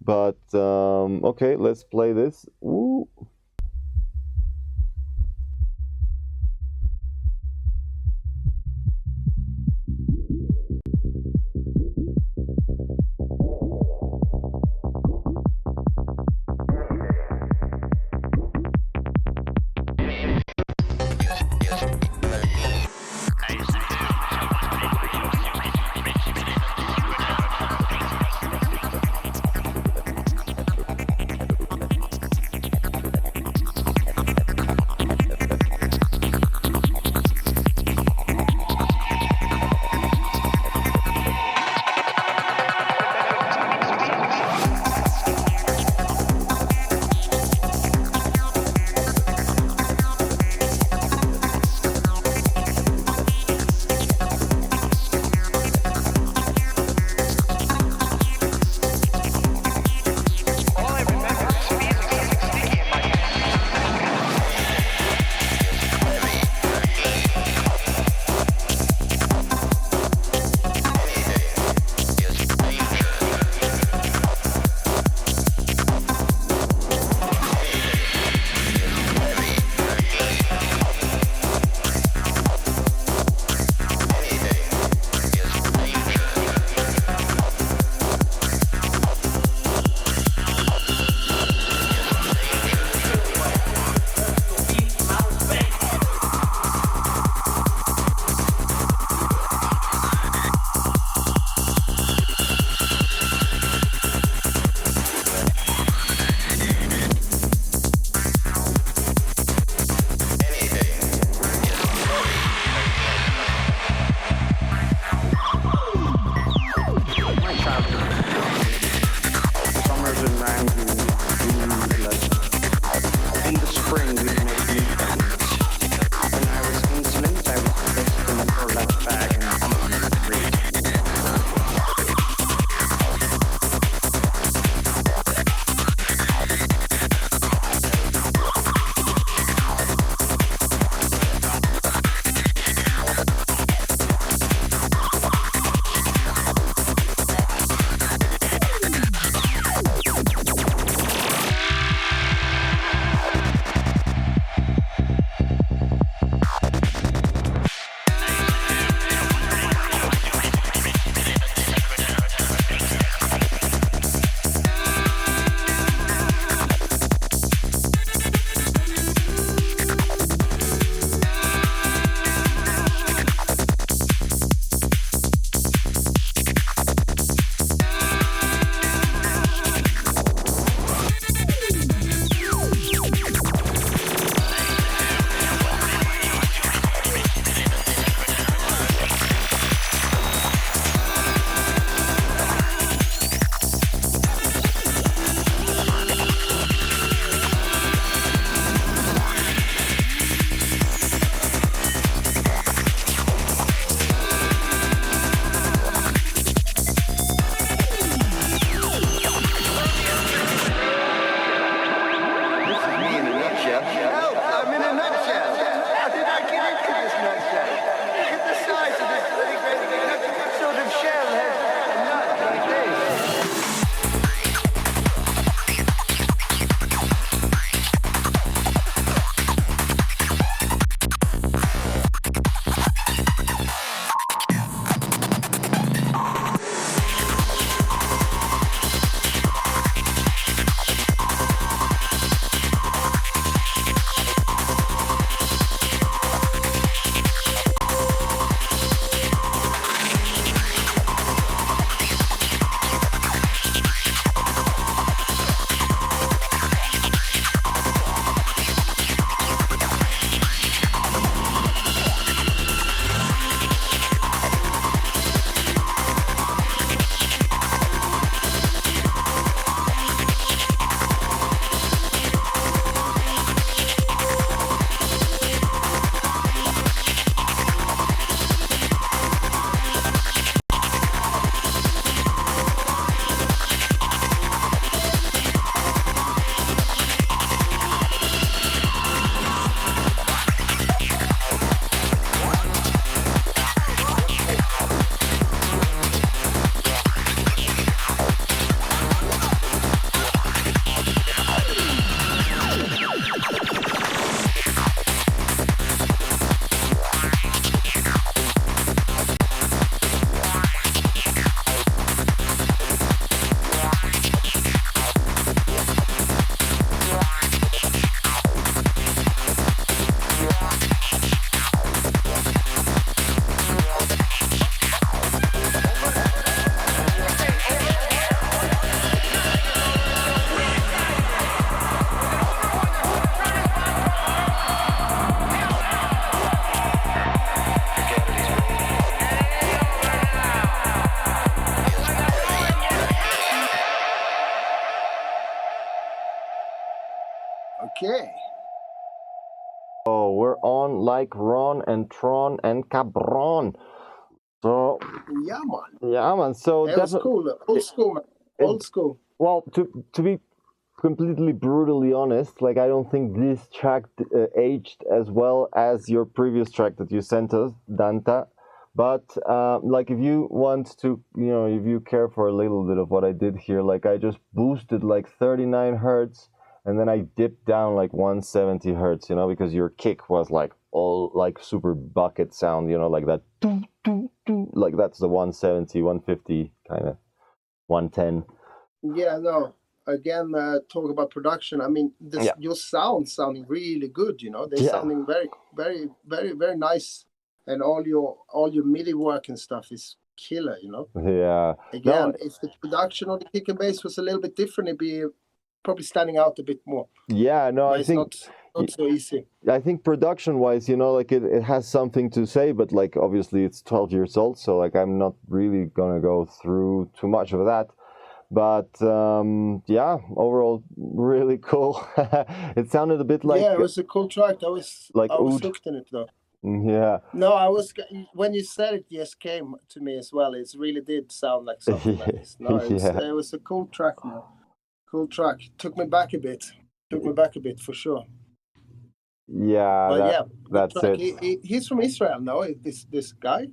but okay, let's play this. Woo. Okay. Oh, we're on like Ron and Tron and Cabron. So Yeah, man. yeah, man. So It was cool. Old school, man. Old school. Well, to be completely brutally honest, like I don't think this track aged as well as your previous track that you sent us, Danta. But like if you want to, if you care for a little bit of what I did here, like I just boosted like 39 hertz and then I dipped down like 170 hertz, because your kick was like all like super bucket sound, like that, like that's the 170, 150 kind of 110. Yeah, no. Again, talk about production. I mean, your sounding really good. They're sounding very, very, very, very nice, and all your MIDI work and stuff is killer. Yeah. Again, if the production on the kick and bass was a little bit different, it'd be probably standing out a bit more. Yeah, no, but I it's think not so easy. I think production-wise, like it has something to say, but like obviously it's 12 years old, so like I'm not really gonna go through too much of that. But yeah, overall really cool. It sounded a bit like it was a cool track. I was hooked in it though. Yeah. No, I was when you said it, just came to me as well. It really did sound like something like this. No, it was a cool track, man. Cool track. Took me back a bit for sure. Yeah, but that's it. He's from Israel, no? This guy?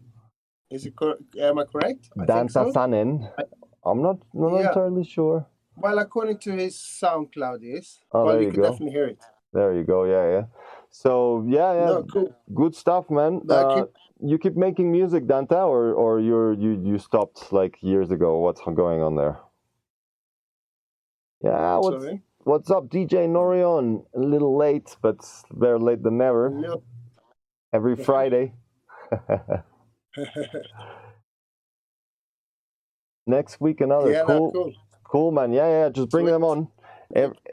Is it am I correct? I think Danta so. Sanin. I'm not entirely sure. Well, according to his SoundCloud, yes. Oh, well, there you could definitely hear it. There you go. Yeah. So yeah. No, cool. Good stuff, man. You keep making music, Danta, or you stopped like years ago? What's going on there? Yeah. What's up, DJ Norion? A little late, but better late than never. No. Every Friday. Next week another cool man. Yeah. Just bring them on.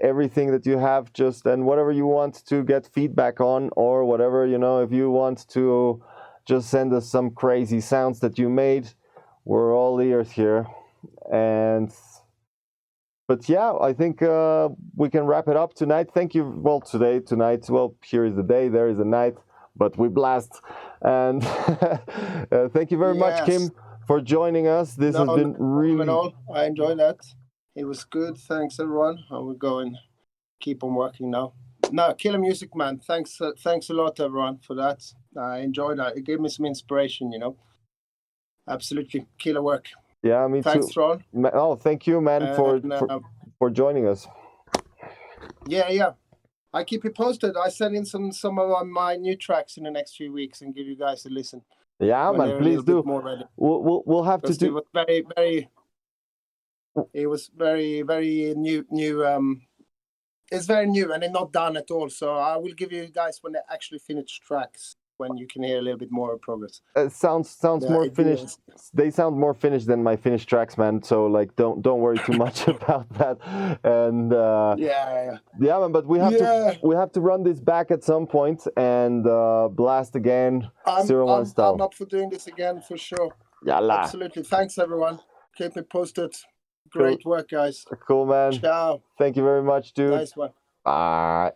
Everything that you have, and whatever you want to get feedback on, or whatever, if you want to just send us some crazy sounds that you made, we're all ears here. But yeah, I think we can wrap it up tonight. Thank you. Well, tonight. Well, here is the day, there is the night, but we blast. And thank you very much, Kim, for joining us. This has been really. I enjoyed that. It was good. Thanks, everyone. I will go and keep on working now. No, killer music, man. Thanks a lot, everyone, for that. I enjoyed that. It gave me some inspiration, Absolutely killer work. Yeah, me too. Thanks, Ron. Oh, thank you, man, for joining us. Yeah. I keep you posted. I send in some of my new tracks in the next few weeks and give you guys a listen. Yeah, man, please do. We'll have to do. It was very, very new. It's very new and it's not done at all. So I will give you guys when they actually finish tracks, when you can hear a little bit more of progress. It sounds more finished. They sound more finished than my finished tracks, man. So like, don't worry too much about that. And yeah, man. But we have to run this back at some point and blast again. I'm style. I'm up for doing this again for sure. Yalla. Absolutely. Thanks, everyone. Keep me posted. Great work, guys. Cool, man. Ciao. Thank you very much, dude. Nice one. Bye.